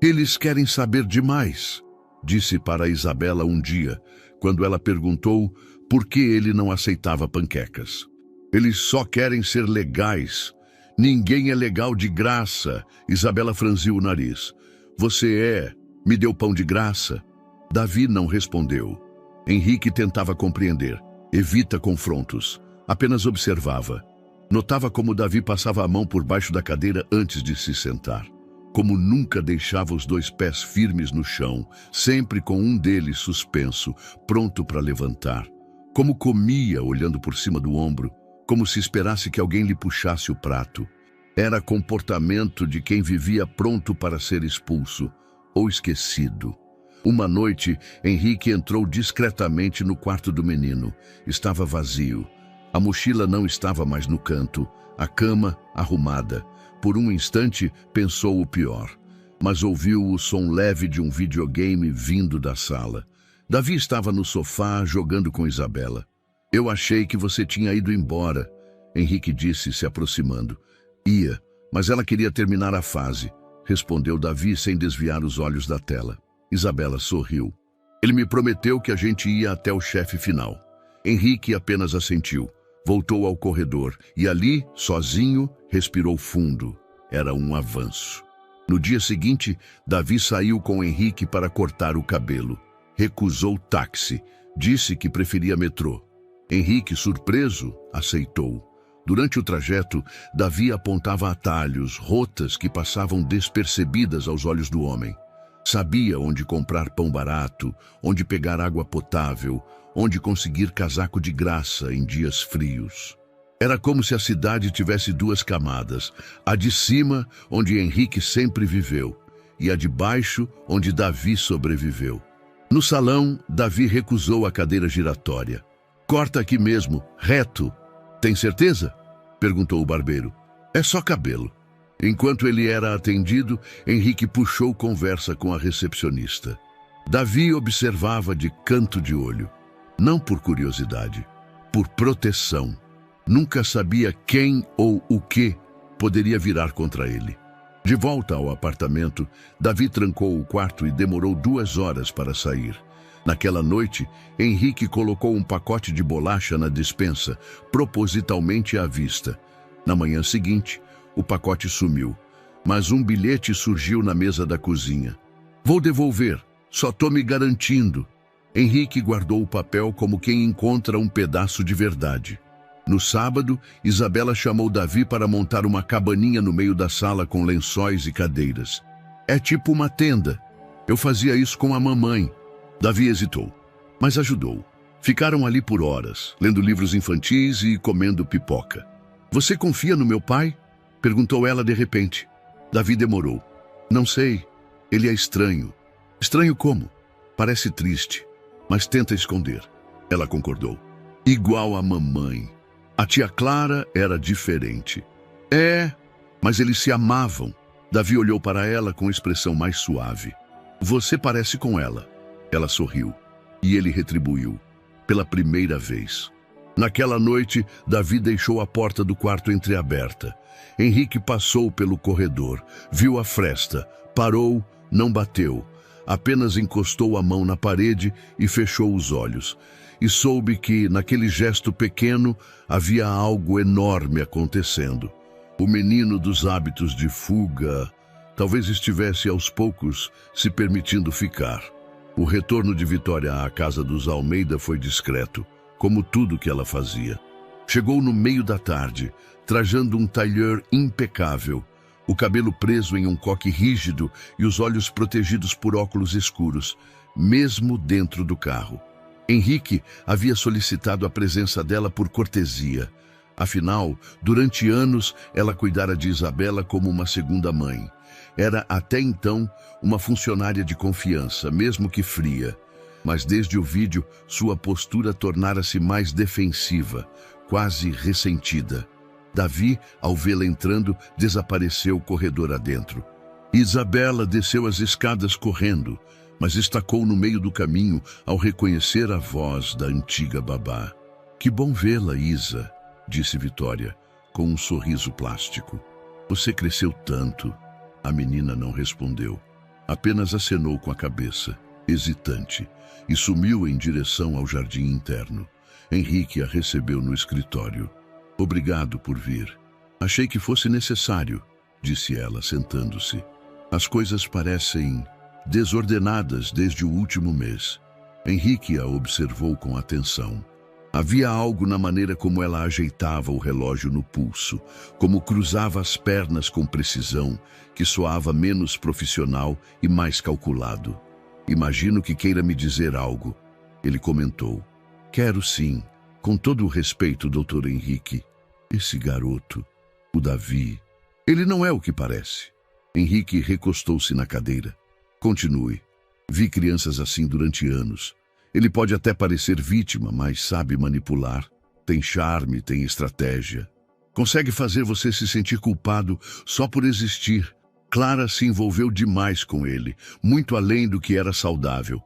A: Eles querem saber demais, disse para Isabela um dia, quando ela perguntou por que ele não aceitava panquecas. Eles só querem ser legais. Ninguém é legal de graça. Isabela franziu o nariz. Você me deu pão de graça? Davi não respondeu. Henrique tentava compreender. Evita confrontos. Apenas observava. Notava como Davi passava a mão por baixo da cadeira antes de se sentar. Como nunca deixava os 2 pés firmes no chão, sempre com um deles suspenso, pronto para levantar. Como comia olhando por cima do ombro, como se esperasse que alguém lhe puxasse o prato. Era comportamento de quem vivia pronto para ser expulso ou esquecido. Uma noite, Henrique entrou discretamente no quarto do menino. Estava vazio. A mochila não estava mais no canto, a cama arrumada. Por um instante, pensou o pior, mas ouviu o som leve de um videogame vindo da sala. Davi estava no sofá jogando com Isabela. Eu achei que você tinha ido embora, Henrique disse, se aproximando. Ia, mas ela queria terminar a fase, respondeu Davi sem desviar os olhos da tela. Isabela sorriu. Ele me prometeu que a gente ia até o chefe final. Henrique apenas assentiu. Voltou ao corredor e ali, sozinho, respirou fundo. Era um avanço. No dia seguinte, Davi saiu com Henrique para cortar o cabelo. Recusou táxi. Disse que preferia metrô. Henrique, surpreso, aceitou. Durante o trajeto, Davi apontava atalhos, rotas que passavam despercebidas aos olhos do homem. Sabia onde comprar pão barato, onde pegar água potável, onde conseguir casaco de graça em dias frios. Era como se a cidade tivesse duas camadas, a de cima, onde Henrique sempre viveu, e a de baixo, onde Davi sobreviveu. No salão, Davi recusou a cadeira giratória. Corta aqui mesmo, reto. Tem certeza? Perguntou o barbeiro. É só cabelo. Enquanto ele era atendido, Henrique puxou conversa com a recepcionista. Davi observava de canto de olho, não por curiosidade, por proteção. Nunca sabia quem ou o que poderia virar contra ele. De volta ao apartamento, Davi trancou o quarto e demorou 2 horas para sair. Naquela noite, Henrique colocou um pacote de bolacha na despensa, propositalmente à vista. Na manhã seguinte, o pacote sumiu, mas um bilhete surgiu na mesa da cozinha. Vou devolver, só tô me garantindo. Henrique guardou o papel como quem encontra um pedaço de verdade. No sábado, Isabela chamou Davi para montar uma cabaninha no meio da sala com lençóis e cadeiras. É tipo uma tenda. Eu fazia isso com a mamãe. Davi hesitou, mas ajudou. Ficaram ali por horas, lendo livros infantis e comendo pipoca. Você confia no meu pai? Perguntou ela de repente. Davi demorou. Não sei. Ele é estranho. Estranho como? Parece triste, mas tenta esconder. Ela concordou. Igual a mamãe. A tia Clara era diferente. É, mas eles se amavam. Davi olhou para ela com expressão mais suave. Você parece com ela. Ela sorriu. E ele retribuiu. Pela primeira vez. Naquela noite, Davi deixou a porta do quarto entreaberta. Henrique passou pelo corredor, viu a fresta, parou, não bateu. Apenas encostou a mão na parede e fechou os olhos. E soube que, naquele gesto pequeno, havia algo enorme acontecendo. O menino dos hábitos de fuga talvez estivesse aos poucos se permitindo ficar. O retorno de Vitória à casa dos Almeida foi discreto, como tudo que ela fazia. Chegou no meio da tarde, trajando um tailleur impecável, o cabelo preso em um coque rígido e os olhos protegidos por óculos escuros, mesmo dentro do carro. Henrique havia solicitado a presença dela por cortesia. Afinal, durante anos, ela cuidara de Isabela como uma segunda mãe. Era, até então, uma funcionária de confiança, mesmo que fria. Mas desde o vídeo, sua postura tornara-se mais defensiva, quase ressentida. Davi, ao vê-la entrando, desapareceu corredor adentro. Isabela desceu as escadas correndo, mas estacou no meio do caminho ao reconhecer a voz da antiga babá. Que bom vê-la, Isa, disse Vitória, com um sorriso plástico. Você cresceu tanto. A menina não respondeu. Apenas acenou com a cabeça, hesitante, e sumiu em direção ao jardim interno. Henrique a recebeu no escritório. Obrigado por vir. Achei que fosse necessário, disse ela, sentando-se. As coisas parecem desordenadas desde o último mês. Henrique a observou com atenção. Havia algo na maneira como ela ajeitava o relógio no pulso, como cruzava as pernas com precisão, que soava menos profissional e mais calculado. Imagino que queira me dizer algo, ele comentou. Quero sim, com todo o respeito, Dr. Henrique. Esse garoto, o Davi, ele não é o que parece. Henrique recostou-se na cadeira. Continue. Vi crianças assim durante anos. Ele pode até parecer vítima, mas sabe manipular. Tem charme, tem estratégia. Consegue fazer você se sentir culpado só por existir. Clara se envolveu demais com ele, muito além do que era saudável.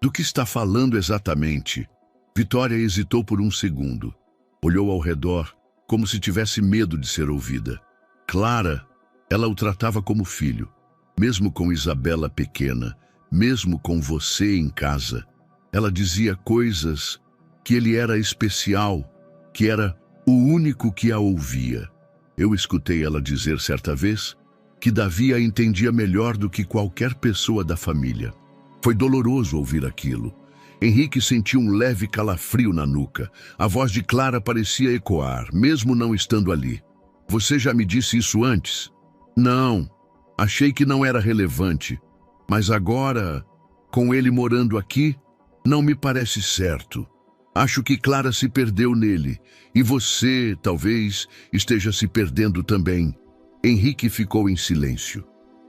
A: Do que está falando exatamente? Vitória hesitou por um segundo. Olhou ao redor, como se tivesse medo de ser ouvida. Clara, ela o tratava como filho. Mesmo com Isabela pequena, mesmo com você em casa, ela dizia coisas que ele era especial, que era o único que a ouvia. Eu escutei ela dizer certa vez que Davi a entendia melhor do que qualquer pessoa da família. Foi doloroso ouvir aquilo. Henrique sentiu um leve calafrio na nuca. A voz de Clara parecia ecoar, mesmo não estando ali. Você já me disse isso antes? Não. Achei que não era relevante. Mas agora, com ele morando aqui, não me parece certo. Acho que Clara se perdeu nele, e você, talvez, esteja se perdendo também. Henrique ficou em silêncio.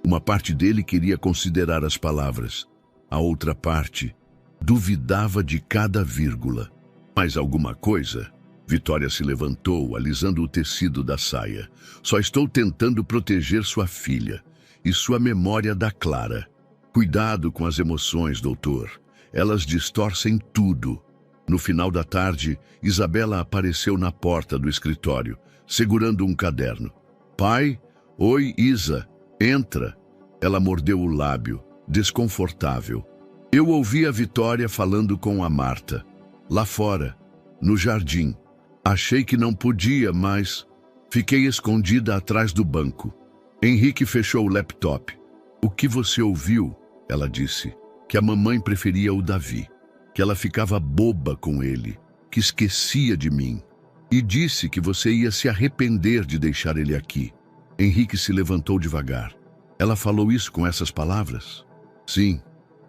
A: Uma parte dele queria considerar as palavras. A outra parte duvidava de cada vírgula. Mais alguma coisa? Vitória se levantou, alisando o tecido da saia. Só estou tentando proteger sua filha e sua memória da Clara. Cuidado com as emoções, doutor. Elas distorcem tudo. No final da tarde, Isabela apareceu na porta do escritório, segurando um caderno. Pai? Oi, Isa. Entra. Ela mordeu o lábio, desconfortável. Eu ouvi a Vitória falando com a Marta. Lá fora, no jardim. Achei que não podia, mas fiquei escondida atrás do banco. Henrique fechou o laptop. O que você ouviu? Ela disse. Que a mamãe preferia o Davi. Que ela ficava boba com ele. Que esquecia de mim. E disse que você ia se arrepender de deixar ele aqui. Henrique se levantou devagar. Ela falou isso com essas palavras? Sim.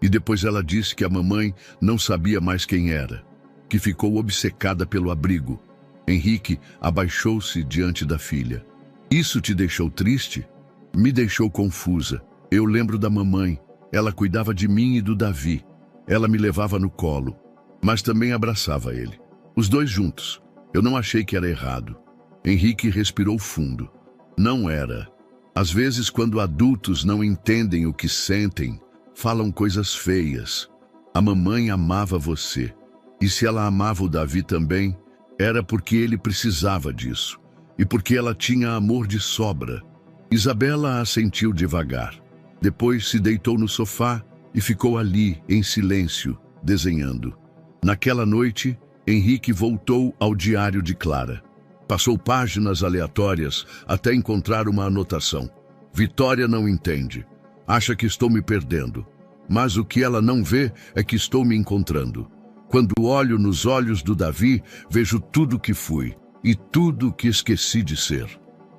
A: E depois ela disse que a mamãe não sabia mais quem era. Que ficou obcecada pelo abrigo. Henrique abaixou-se diante da filha. Isso te deixou triste? Me deixou confusa. Eu lembro da mamãe. Ela cuidava de mim e do Davi. Ela me levava no colo, mas também abraçava ele. Os dois juntos. Eu não achei que era errado. Henrique respirou fundo. Não era. Às vezes, quando adultos não entendem o que sentem, falam coisas feias. A mamãe amava você. E se ela amava o Davi também, era porque ele precisava disso. E porque ela tinha amor de sobra. Isabela assentiu devagar. Depois se deitou no sofá e ficou ali, em silêncio, desenhando. Naquela noite, Henrique voltou ao diário de Clara. Passou páginas aleatórias até encontrar uma anotação. Vitória não entende. Acha que estou me perdendo. Mas o que ela não vê é que estou me encontrando. Quando olho nos olhos do Davi, vejo tudo que fui e tudo que esqueci de ser.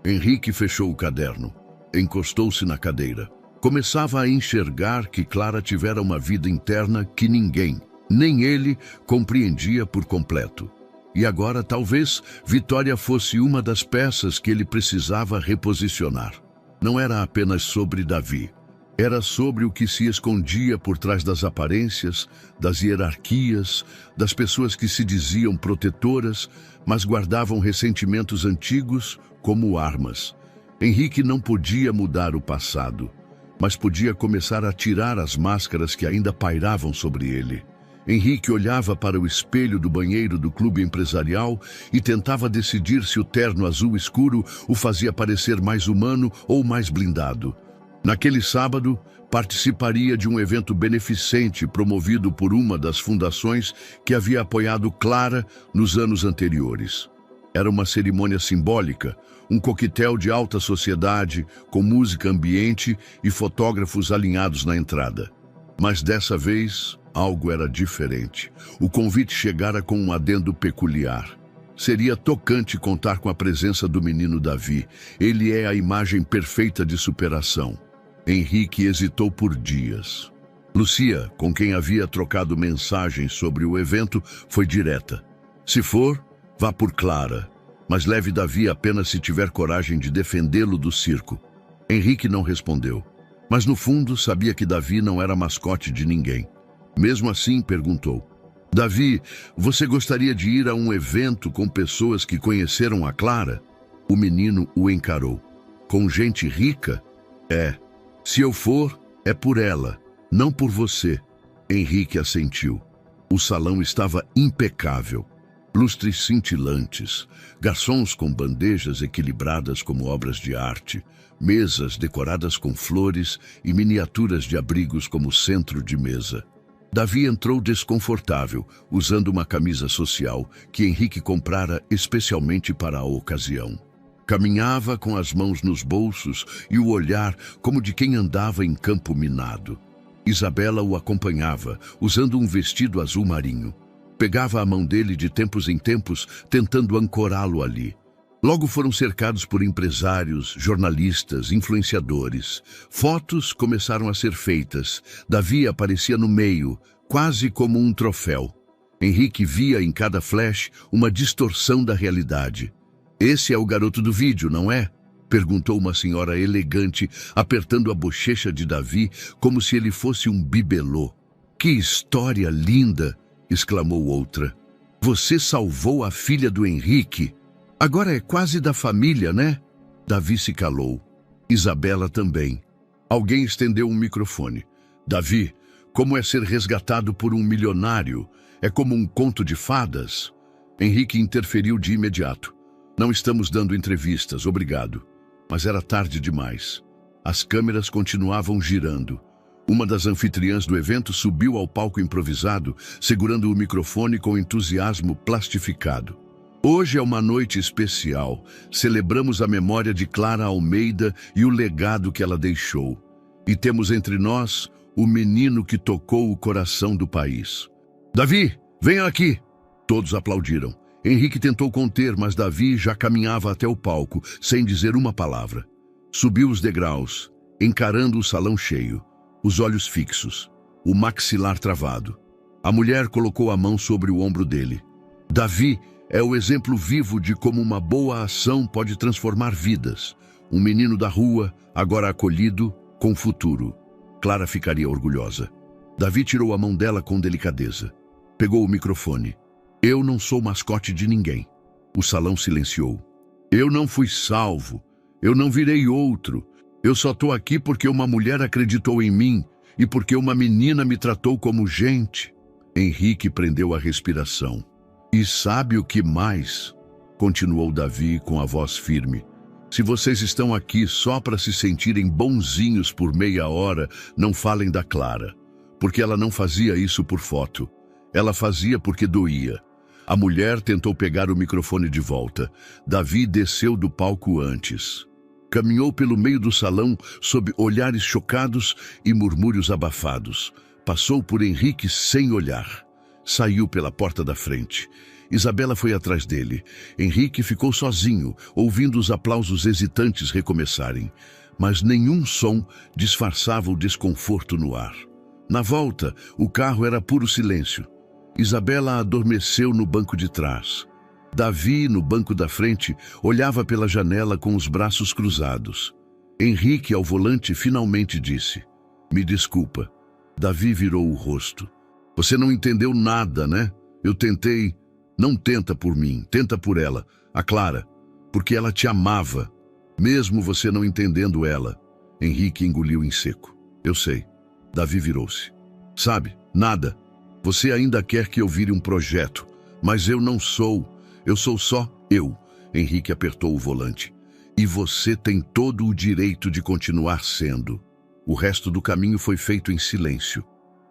A: Henrique fechou o caderno. Encostou-se na cadeira. Começava a enxergar que Clara tivera uma vida interna que ninguém, nem ele, compreendia por completo. E agora, talvez, Vitória fosse uma das peças que ele precisava reposicionar. Não era apenas sobre Davi. Era sobre o que se escondia por trás das aparências, das hierarquias, das pessoas que se diziam protetoras, mas guardavam ressentimentos antigos como armas. Henrique não podia mudar o passado, mas podia começar a tirar as máscaras que ainda pairavam sobre ele. Henrique olhava para o espelho do banheiro do clube empresarial e tentava decidir se o terno azul escuro o fazia parecer mais humano ou mais blindado. Naquele sábado, participaria de um evento beneficente promovido por uma das fundações que havia apoiado Clara nos anos anteriores. Era uma cerimônia simbólica, um coquetel de alta sociedade, com música ambiente e fotógrafos alinhados na entrada. Mas dessa vez, algo era diferente. O convite chegara com um adendo peculiar. Seria tocante contar com a presença do menino Davi. Ele é a imagem perfeita de superação. Henrique hesitou por dias. Lucia, com quem havia trocado mensagens sobre o evento, foi direta. Se for, vá por Clara, mas leve Davi apenas se tiver coragem de defendê-lo do circo. Henrique não respondeu, mas no fundo sabia que Davi não era mascote de ninguém. Mesmo assim, perguntou. Davi, você gostaria de ir a um evento com pessoas que conheceram a Clara? O menino o encarou. Com gente rica? É. Se eu for, é por ela, não por você. Henrique assentiu. O salão estava impecável. Lustres cintilantes, garçons com bandejas equilibradas como obras de arte, mesas decoradas com flores e miniaturas de abrigos como centro de mesa. Davi entrou desconfortável, usando uma camisa social que Henrique comprara especialmente para a ocasião. Caminhava com as mãos nos bolsos e o olhar como de quem andava em campo minado. Isabela o acompanhava, usando um vestido azul marinho. Pegava a mão dele de tempos em tempos, tentando ancorá-lo ali. Logo foram cercados por empresários, jornalistas, influenciadores. Fotos começaram a ser feitas. Davi aparecia no meio, quase como um troféu. Henrique via em cada flash uma distorção da realidade. "Esse é o garoto do vídeo, não é?" perguntou uma senhora elegante, apertando a bochecha de Davi como se ele fosse um bibelô. "Que história linda!" exclamou outra. "Você salvou a filha do Henrique. Agora é quase da família, né?" Davi se calou. Isabela também. Alguém estendeu um microfone. "Davi, como é ser resgatado por um milionário? É como um conto de fadas?" Henrique interferiu de imediato. "Não estamos dando entrevistas, obrigado." Mas era tarde demais. As câmeras continuavam girando. Uma das anfitriãs do evento subiu ao palco improvisado, segurando o microfone com entusiasmo plastificado. "Hoje é uma noite especial. Celebramos a memória de Clara Almeida e o legado que ela deixou. E temos entre nós o menino que tocou o coração do país. Davi, venha aqui!" Todos aplaudiram. Henrique tentou conter, mas Davi já caminhava até o palco, sem dizer uma palavra. Subiu os degraus, encarando o salão cheio, os olhos fixos, o maxilar travado. A mulher colocou a mão sobre o ombro dele. Davi é o exemplo vivo de como uma boa ação pode transformar vidas. Um menino da rua, agora acolhido, com futuro. Clara ficaria orgulhosa. Davi tirou a mão dela com delicadeza. Pegou o microfone. "Eu não sou mascote de ninguém." O salão silenciou. "Eu não fui salvo. Eu não virei outro. Eu só estou aqui porque uma mulher acreditou em mim e porque uma menina me tratou como gente." Henrique prendeu a respiração. "E sabe o que mais?" continuou Davi com a voz firme. "Se vocês estão aqui só para se sentirem bonzinhos por meia hora, não falem da Clara. Porque ela não fazia isso por foto. Ela fazia porque doía." A mulher tentou pegar o microfone de volta. Davi desceu do palco antes. Caminhou pelo meio do salão sob olhares chocados e murmúrios abafados. Passou por Henrique sem olhar. Saiu pela porta da frente. Isabela foi atrás dele. Henrique ficou sozinho, ouvindo os aplausos hesitantes recomeçarem. Mas nenhum som disfarçava o desconforto no ar. Na volta, o carro era puro silêncio. Isabela adormeceu no banco de trás. Davi, no banco da frente, olhava pela janela com os braços cruzados. Henrique, ao volante, finalmente disse: "Me desculpa." Davi virou o rosto. "Você não entendeu nada, né? Eu tentei." "Não tenta por mim, tenta por ela, a Clara, porque ela te amava, mesmo você não entendendo ela." Henrique engoliu em seco. "Eu sei." Davi virou-se. "Sabe, nada. Você ainda quer que eu vire um projeto, mas eu não sou. Eu sou só eu." Henrique apertou o volante. "E você tem todo o direito de continuar sendo." O resto do caminho foi feito em silêncio.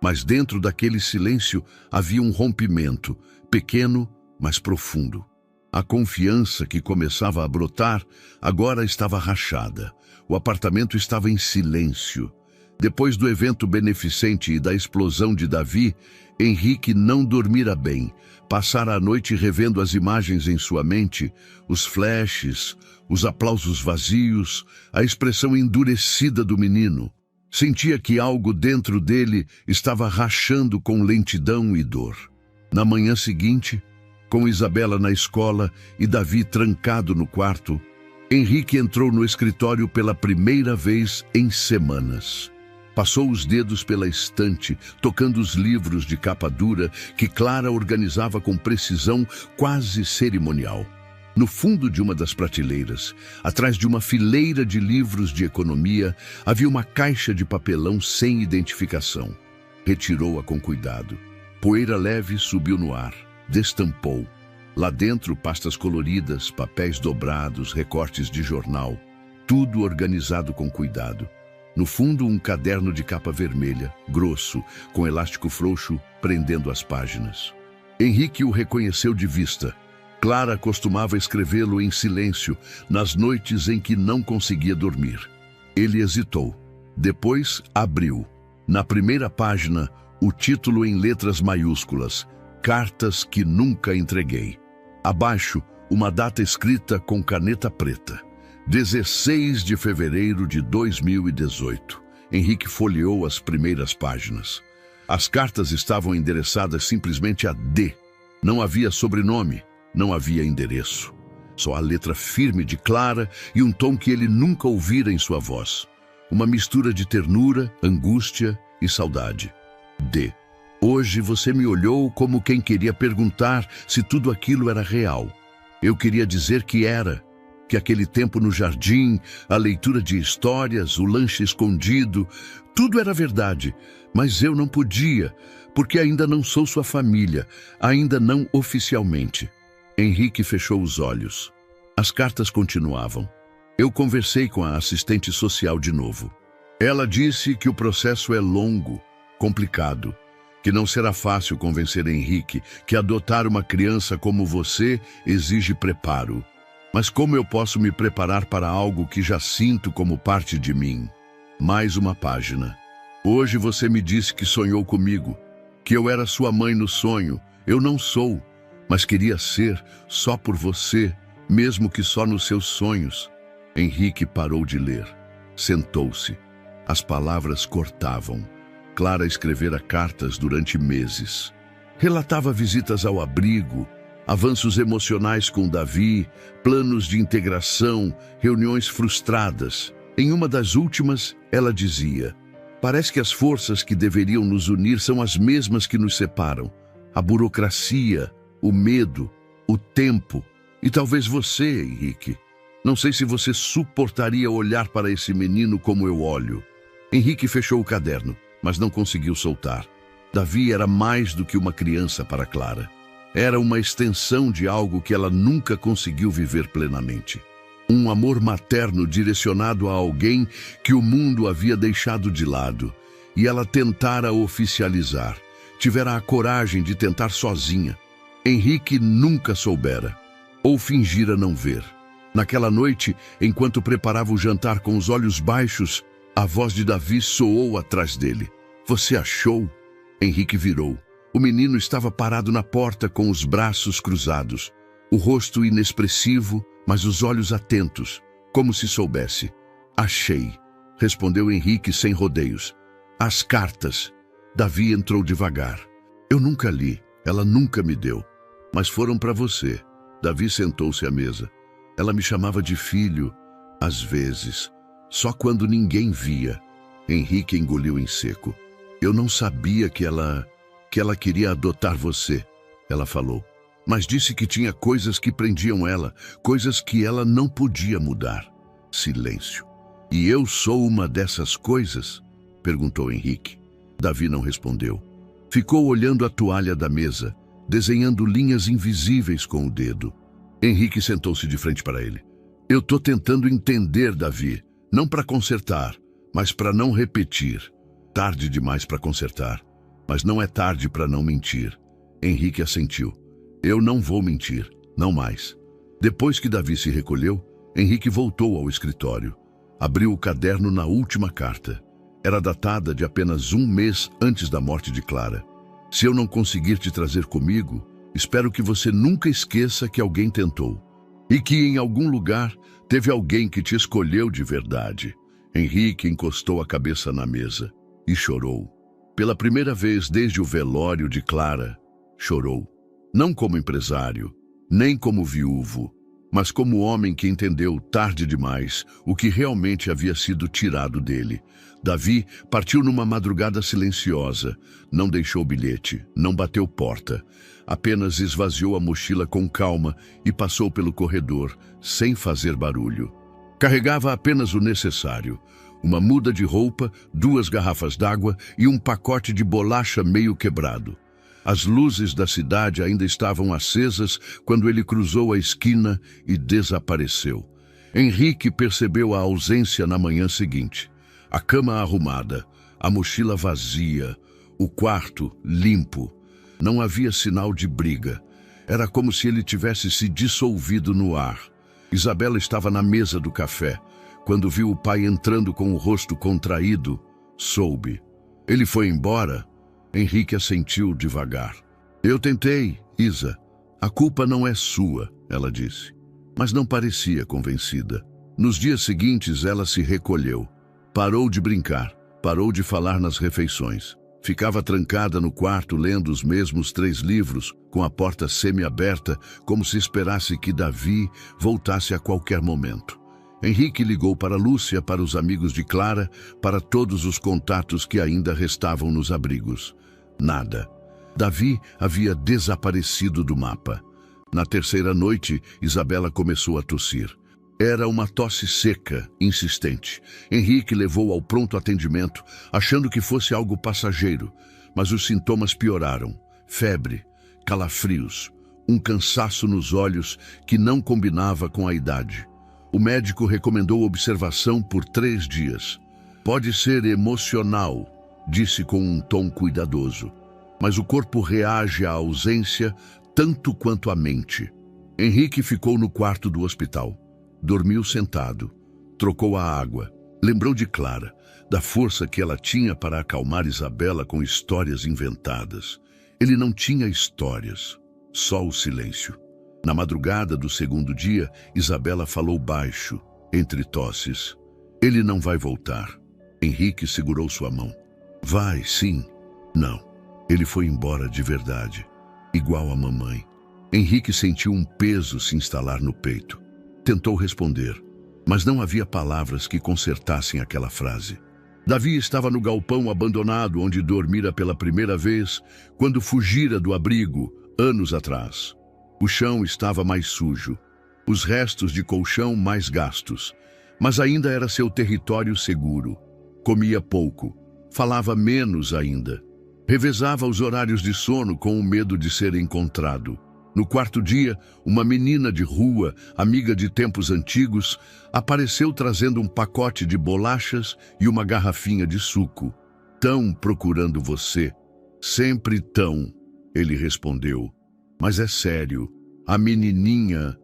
A: Mas dentro daquele silêncio havia um rompimento, pequeno, mas profundo. A confiança que começava a brotar agora estava rachada. O apartamento estava em silêncio. Depois do evento beneficente e da explosão de Davi, Henrique não dormira bem. Passara a noite revendo as imagens em sua mente, os flashes, os aplausos vazios, a expressão endurecida do menino. Sentia que algo dentro dele estava rachando com lentidão e dor. Na manhã seguinte, com Isabela na escola e Davi trancado no quarto, Henrique entrou no escritório pela primeira vez em semanas. Passou os dedos pela estante, tocando os livros de capa dura que Clara organizava com precisão quase cerimonial. No fundo de uma das prateleiras, atrás de uma fileira de livros de economia, havia uma caixa de papelão sem identificação. Retirou-a com cuidado. Poeira leve subiu no ar, destampou. Lá dentro, pastas coloridas, papéis dobrados, recortes de jornal. Tudo organizado com cuidado. No fundo, um caderno de capa vermelha, grosso, com elástico frouxo, prendendo as páginas. Henrique o reconheceu de vista. Clara costumava escrevê-lo em silêncio, nas noites em que não conseguia dormir. Ele hesitou. Depois, abriu. Na primeira página, o título em letras maiúsculas: "Cartas que nunca entreguei." Abaixo, uma data escrita com caneta preta: 16 de fevereiro de 2018. Henrique folheou as primeiras páginas. As cartas estavam endereçadas simplesmente a D. Não havia sobrenome, não havia endereço. Só a letra firme de Clara e um tom que ele nunca ouvira em sua voz. Uma mistura de ternura, angústia e saudade. D. Hoje você me olhou como quem queria perguntar se tudo aquilo era real. Eu queria dizer que era. Que aquele tempo no jardim, a leitura de histórias, o lanche escondido, tudo era verdade. Mas eu não podia, porque ainda não sou sua família, ainda não oficialmente. Henrique fechou os olhos. As cartas continuavam. Eu conversei com a assistente social de novo. Ela disse que o processo é longo, complicado, que não será fácil convencer Henrique que adotar uma criança como você exige preparo. Mas como eu posso me preparar para algo que já sinto como parte de mim? Mais uma página. Hoje você me disse que sonhou comigo, que eu era sua mãe no sonho. Eu não sou, mas queria ser só por você, mesmo que só nos seus sonhos. Henrique parou de ler. Sentou-se. As palavras cortavam. Clara escrevera cartas durante meses. Relatava visitas ao abrigo, avanços emocionais com Davi, planos de integração, reuniões frustradas. Em uma das últimas, ela dizia: parece que as forças que deveriam nos unir são as mesmas que nos separam. A burocracia, o medo, o tempo e talvez você, Henrique. Não sei se você suportaria olhar para esse menino como eu olho. Henrique fechou o caderno, mas não conseguiu soltar. Davi era mais do que uma criança para Clara. Era uma extensão de algo que ela nunca conseguiu viver plenamente. Um amor materno direcionado a alguém que o mundo havia deixado de lado, e ela tentara oficializar. Tivera a coragem de tentar sozinha. Henrique nunca soubera, ou fingira não ver. Naquela noite, enquanto preparava o jantar com os olhos baixos, a voz de Davi soou atrás dele. Você achou? Henrique virou. O menino estava parado na porta com os braços cruzados, o rosto inexpressivo, mas os olhos atentos, como se soubesse. Achei, respondeu Henrique sem rodeios. As cartas. Davi entrou devagar. Eu nunca li, ela nunca me deu, mas foram para você. Davi sentou-se à mesa. Ela me chamava de filho, às vezes, só quando ninguém via. Henrique engoliu em seco. Eu não sabia que ela queria adotar você, ela falou. Mas disse que tinha coisas que prendiam ela, coisas que ela não podia mudar. Silêncio. E eu sou uma dessas coisas? Perguntou Henrique. Davi não respondeu. Ficou olhando a toalha da mesa, desenhando linhas invisíveis com o dedo. Henrique sentou-se de frente para ele. Eu tô tentando entender, Davi. Não para consertar, mas para não repetir. Tarde demais para consertar, mas não é tarde para não mentir. Henrique assentiu. Eu não vou mentir, não mais. Depois que Davi se recolheu, Henrique voltou ao escritório. Abriu o caderno na última carta. Era datada de apenas um mês antes da morte de Clara. Se eu não conseguir te trazer comigo, espero que você nunca esqueça que alguém tentou. E que em algum lugar teve alguém que te escolheu de verdade. Henrique encostou a cabeça na mesa e chorou. Pela primeira vez desde o velório de Clara, chorou. Não como empresário, nem como viúvo, mas como homem que entendeu tarde demais o que realmente havia sido tirado dele. Davi partiu numa madrugada silenciosa, não deixou bilhete, não bateu porta. Apenas esvaziou a mochila com calma e passou pelo corredor, sem fazer barulho. Carregava apenas o necessário: uma muda de roupa, 2 garrafas d'água e um pacote de bolacha meio quebrado. As luzes da cidade ainda estavam acesas quando ele cruzou a esquina e desapareceu. Henrique percebeu a ausência na manhã seguinte. A cama arrumada, a mochila vazia, o quarto limpo. Não havia sinal de briga. Era como se ele tivesse se dissolvido no ar. Isabela estava na mesa do café. Quando viu o pai entrando com o rosto contraído, soube. Ele foi embora? Henrique assentiu devagar. Eu tentei, Isa. A culpa não é sua, ela disse. Mas não parecia convencida. Nos dias seguintes, ela se recolheu. Parou de brincar, parou de falar nas refeições. Ficava trancada no quarto lendo os mesmos 3 livros, com a porta semi-aberta, como se esperasse que Davi voltasse a qualquer momento. Henrique ligou para Lúcia, para os amigos de Clara, para todos os contatos que ainda restavam nos abrigos. Nada. Davi havia desaparecido do mapa. Na terceira noite, Isabela começou a tossir. Era uma tosse seca, insistente. Henrique levou ao pronto atendimento, achando que fosse algo passageiro, mas os sintomas pioraram. Febre, calafrios, um cansaço nos olhos que não combinava com a idade. O médico recomendou observação por 3 dias. Pode ser emocional, disse com um tom cuidadoso, mas o corpo reage à ausência tanto quanto a mente. Henrique ficou no quarto do hospital. Dormiu sentado, trocou a água, lembrou de Clara, da força que ela tinha para acalmar Isabela com histórias inventadas. Ele não tinha histórias, só o silêncio. Na madrugada do segundo dia, Isabela falou baixo, entre tosses. Ele não vai voltar. Henrique segurou sua mão. Vai, sim. Não. Ele foi embora de verdade, igual a mamãe. Henrique sentiu um peso se instalar no peito. Tentou responder, mas não havia palavras que consertassem aquela frase. Davi estava no galpão abandonado onde dormira pela primeira vez, quando fugira do abrigo, anos atrás. O chão estava mais sujo, os restos de colchão mais gastos, mas ainda era seu território seguro. Comia pouco, falava menos ainda. Revezava os horários de sono com o medo de ser encontrado. No quarto dia, uma menina de rua, amiga de tempos antigos, apareceu trazendo um pacote de bolachas e uma garrafinha de suco. Tão procurando você. Sempre tão, ele respondeu. Mas é sério, a menininha,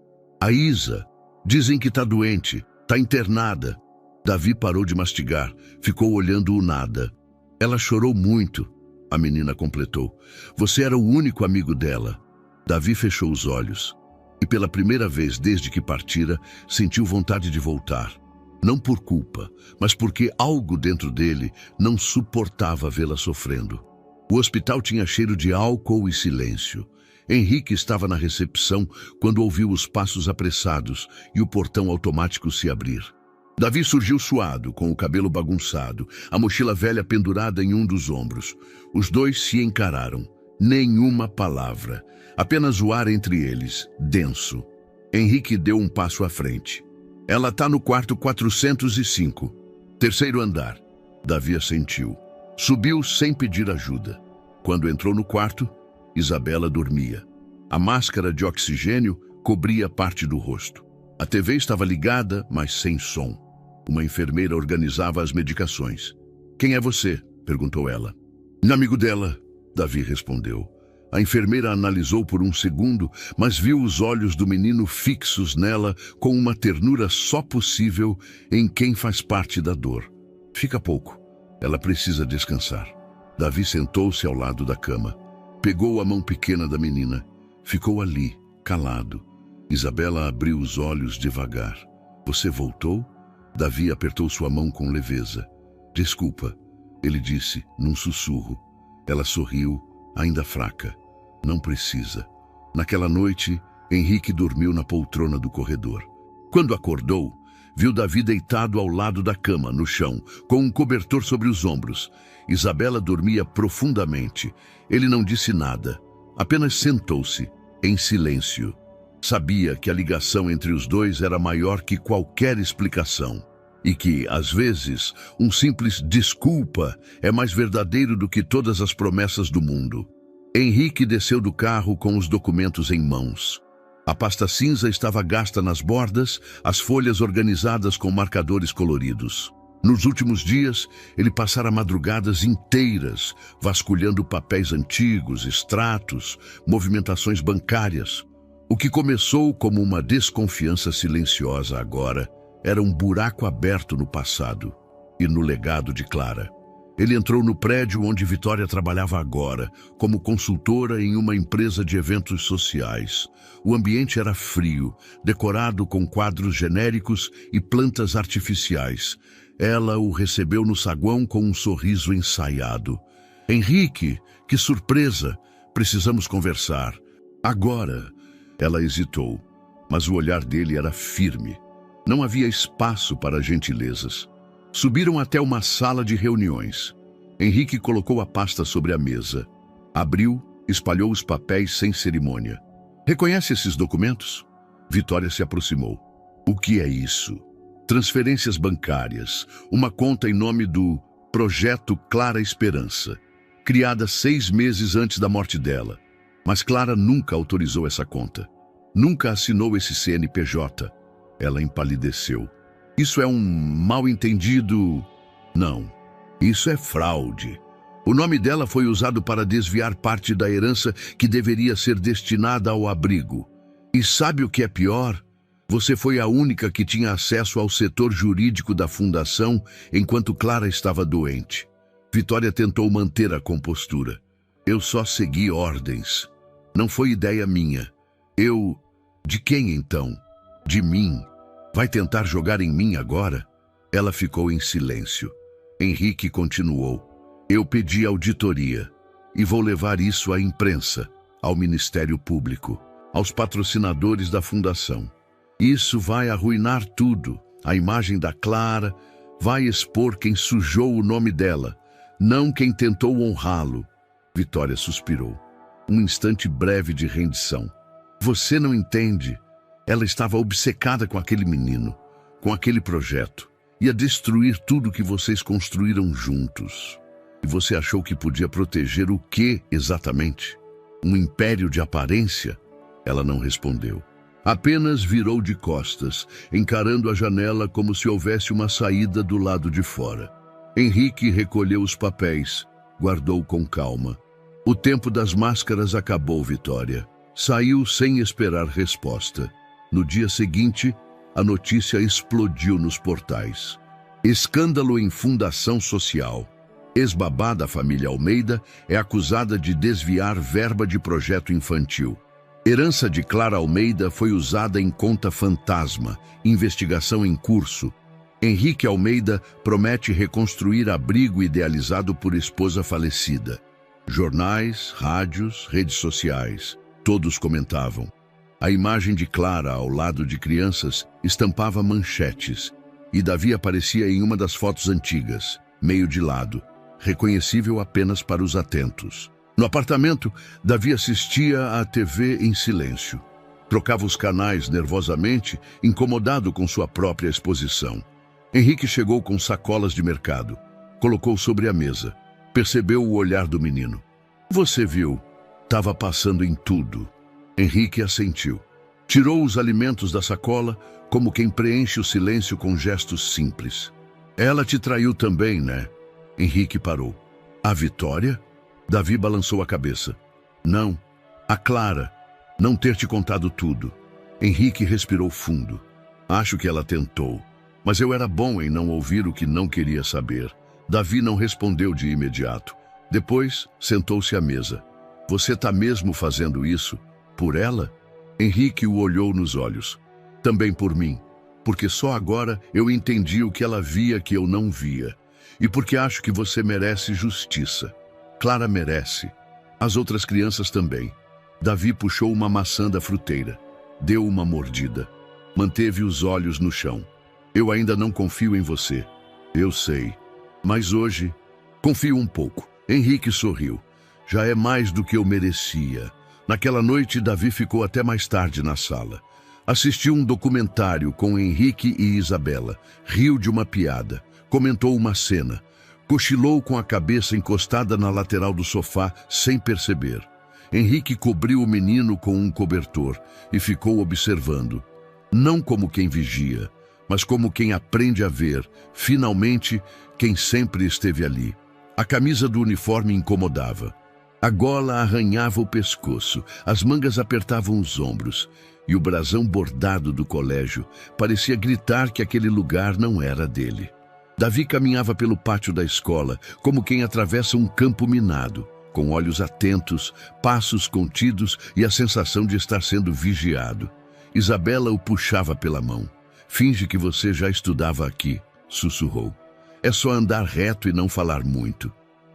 A: a Isa, dizem que tá doente, tá internada. Davi parou de mastigar, ficou olhando o nada. Ela chorou muito, a menina completou. Você era o único amigo dela. Davi fechou os olhos e pela primeira vez desde que partira, sentiu vontade de voltar. Não por culpa, mas porque algo dentro dele não suportava vê-la sofrendo. O hospital tinha cheiro de álcool e silêncio. Henrique estava na recepção quando ouviu os passos apressados e o portão automático se abrir. Davi surgiu suado, com o cabelo bagunçado, a mochila velha pendurada em um dos ombros. Os dois se encararam. Nenhuma palavra, apenas o ar entre eles, denso. Henrique deu um passo à frente. Ela tá no quarto 405, terceiro andar. Davi assentiu. Subiu sem pedir ajuda. Quando entrou no quarto, Isabela dormia. A máscara de oxigênio cobria parte do rosto. A TV estava ligada, mas sem som. Uma enfermeira organizava as medicações. Quem é você? Perguntou ela. Amigo dela, Davi respondeu. A enfermeira analisou por um segundo, mas viu os olhos do menino fixos nela com uma ternura só possível em quem faz parte da dor. Fica pouco. Ela precisa descansar. Davi sentou-se ao lado da cama. Pegou a mão pequena da menina. Ficou ali, calado. Isabela abriu os olhos devagar. Você voltou? Davi apertou sua mão com leveza. Desculpa, ele disse, num sussurro. Ela sorriu, ainda fraca. Não precisa. Naquela noite, Henrique dormiu na poltrona do corredor. Quando acordou, viu Davi deitado ao lado da cama, no chão, com um cobertor sobre os ombros. Isabela dormia profundamente. Ele não disse nada. Apenas sentou-se, em silêncio. Sabia que a ligação entre os dois era maior que qualquer explicação. E que, às vezes, um simples desculpa é mais verdadeiro do que todas as promessas do mundo. Henrique desceu do carro com os documentos em mãos. A pasta cinza estava gasta nas bordas, as folhas organizadas com marcadores coloridos. Nos últimos dias, ele passara madrugadas inteiras, vasculhando papéis antigos, extratos, movimentações bancárias. O que começou como uma desconfiança silenciosa agora era um buraco aberto no passado e no legado de Clara. Ele entrou no prédio onde Vitória trabalhava agora, como consultora em uma empresa de eventos sociais. O ambiente era frio, decorado com quadros genéricos e plantas artificiais. Ela o recebeu no saguão com um sorriso ensaiado. Henrique, que surpresa! Precisamos conversar. Agora. Ela hesitou, mas o olhar dele era firme. Não havia espaço para gentilezas. Subiram até uma sala de reuniões. Henrique colocou a pasta sobre a mesa. Abriu, espalhou os papéis sem cerimônia. Reconhece esses documentos? Vitória se aproximou. O que é isso? Transferências bancárias. Uma conta em nome do Projeto Clara Esperança, criada 6 meses antes da morte dela. Mas Clara nunca autorizou essa conta. Nunca assinou esse CNPJ. Ela empalideceu. Isso é um mal-entendido... Não, isso é fraude. O nome dela foi usado para desviar parte da herança que deveria ser destinada ao abrigo. E sabe o que é pior? Você foi a única que tinha acesso ao setor jurídico da fundação enquanto Clara estava doente. Vitória tentou manter a compostura. Eu só segui ordens. Não foi ideia minha. Eu... De quem então? De mim. Vai tentar jogar em mim agora? Ela ficou em silêncio. Henrique continuou. Eu pedi auditoria. E vou levar isso à imprensa, ao Ministério Público, aos patrocinadores da fundação. Isso vai arruinar tudo. A imagem da Clara vai expor quem sujou o nome dela, não quem tentou honrá-lo. Vitória suspirou. Um instante breve de rendição. Você não entende. Ela estava obcecada com aquele menino, com aquele projeto. Ia destruir tudo que vocês construíram juntos. E você achou que podia proteger o quê exatamente? Um império de aparência? Ela não respondeu. Apenas virou de costas, encarando a janela como se houvesse uma saída do lado de fora. Henrique recolheu os papéis, guardou com calma. O tempo das máscaras acabou, Vitória. Saiu sem esperar resposta. No dia seguinte, a notícia explodiu nos portais. Escândalo em fundação social. Ex-babá da família Almeida é acusada de desviar verba de projeto infantil. Herança de Clara Almeida foi usada em conta fantasma. Investigação em curso. Henrique Almeida promete reconstruir abrigo idealizado por esposa falecida. Jornais, rádios, redes sociais. Todos comentavam. A imagem de Clara ao lado de crianças estampava manchetes. E Davi aparecia em uma das fotos antigas, meio de lado, reconhecível apenas para os atentos. No apartamento, Davi assistia à TV em silêncio. Trocava os canais nervosamente, incomodado com sua própria exposição. Henrique chegou com sacolas de mercado. Colocou sobre a mesa. Percebeu o olhar do menino. Você viu? Estava passando em tudo. Henrique assentiu. Tirou os alimentos da sacola, como quem preenche o silêncio com gestos simples. Ela te traiu também, né? Henrique parou. A Vitória? Davi balançou a cabeça. Não, a Clara. Não ter te contado tudo. Henrique respirou fundo. Acho que ela tentou, mas eu era bom em não ouvir o que não queria saber. Davi não respondeu de imediato. Depois, sentou-se à mesa. Você está mesmo fazendo isso? Por ela? Henrique o olhou nos olhos. Também por mim. Porque só agora eu entendi o que ela via que eu não via. E porque acho que você merece justiça. Clara merece. As outras crianças também. Davi puxou uma maçã da fruteira. Deu uma mordida. Manteve os olhos no chão. Eu ainda não confio em você. Eu sei. Mas hoje, confio um pouco. Henrique sorriu. Já é mais do que eu merecia. Naquela noite, Davi ficou até mais tarde na sala. Assistiu um documentário com Henrique e Isabela. Riu de uma piada. Comentou uma cena. Cochilou com a cabeça encostada na lateral do sofá, sem perceber. Henrique cobriu o menino com um cobertor e ficou observando. Não como quem vigia, mas como quem aprende a ver, finalmente, quem sempre esteve ali. A camisa do uniforme incomodava. A gola arranhava o pescoço, as mangas apertavam os ombros, e o brasão bordado do colégio parecia gritar que aquele lugar não era dele. Davi caminhava pelo pátio da escola, como quem atravessa um campo minado, com olhos atentos, passos contidos e a sensação de estar sendo vigiado. Isabela o puxava pela mão. Finge que você já estudava aqui, sussurrou. É só andar reto e não falar muito.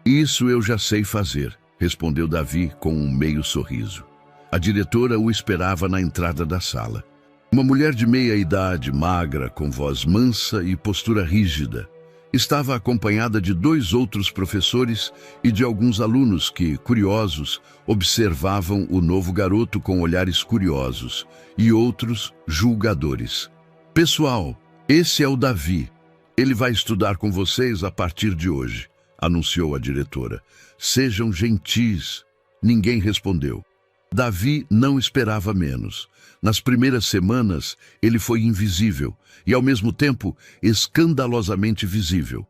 A: Isso eu já sei fazer, respondeu Davi com um meio sorriso. A diretora o esperava na entrada da sala. Uma mulher de meia idade, magra, com voz mansa e postura rígida. Estava acompanhada de 2 outros professores e de alguns alunos que, curiosos, observavam o novo garoto com olhares curiosos e outros julgadores. Pessoal, esse é o Davi. Ele vai estudar com vocês a partir de hoje, anunciou a diretora. Sejam gentis. Ninguém respondeu. Davi não esperava menos. Nas primeiras semanas, ele foi invisível e, ao mesmo tempo, escandalosamente visível.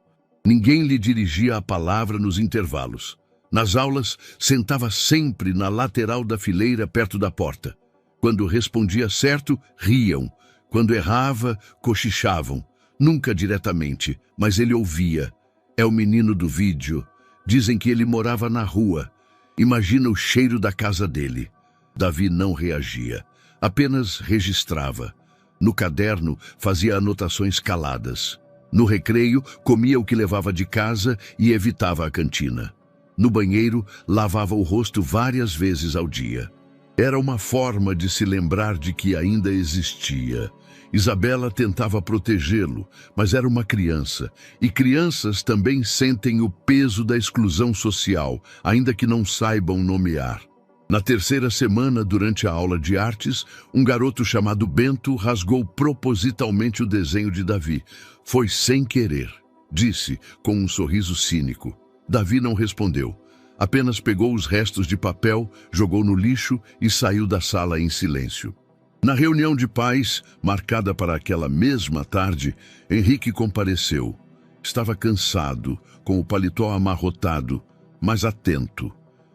A: Ninguém lhe dirigia a palavra nos intervalos. Nas aulas, sentava sempre na lateral da fileira perto da porta. Quando respondia certo, riam. Quando errava, cochichavam. Nunca diretamente, mas ele ouvia. É o menino do vídeo. Dizem que ele morava na rua. Imagina o cheiro da casa dele. Davi não reagia, apenas registrava. No caderno, fazia anotações caladas. No recreio, comia o que levava de casa e evitava a cantina. No banheiro, lavava o rosto várias vezes ao dia. Era uma forma de se lembrar de que ainda existia. Isabela tentava protegê-lo, mas era uma criança, e crianças também sentem o peso da exclusão social, ainda que não saibam nomear. Na terceira semana, durante a aula de artes, um garoto chamado Bento rasgou propositalmente o desenho de Davi. Foi sem querer, disse, com um sorriso cínico. Davi não respondeu. Apenas pegou os restos de papel, jogou no lixo e saiu da sala em silêncio. Na reunião de pais, marcada para aquela mesma tarde, Henrique compareceu. Estava cansado, com o paletó amarrotado, mas atento.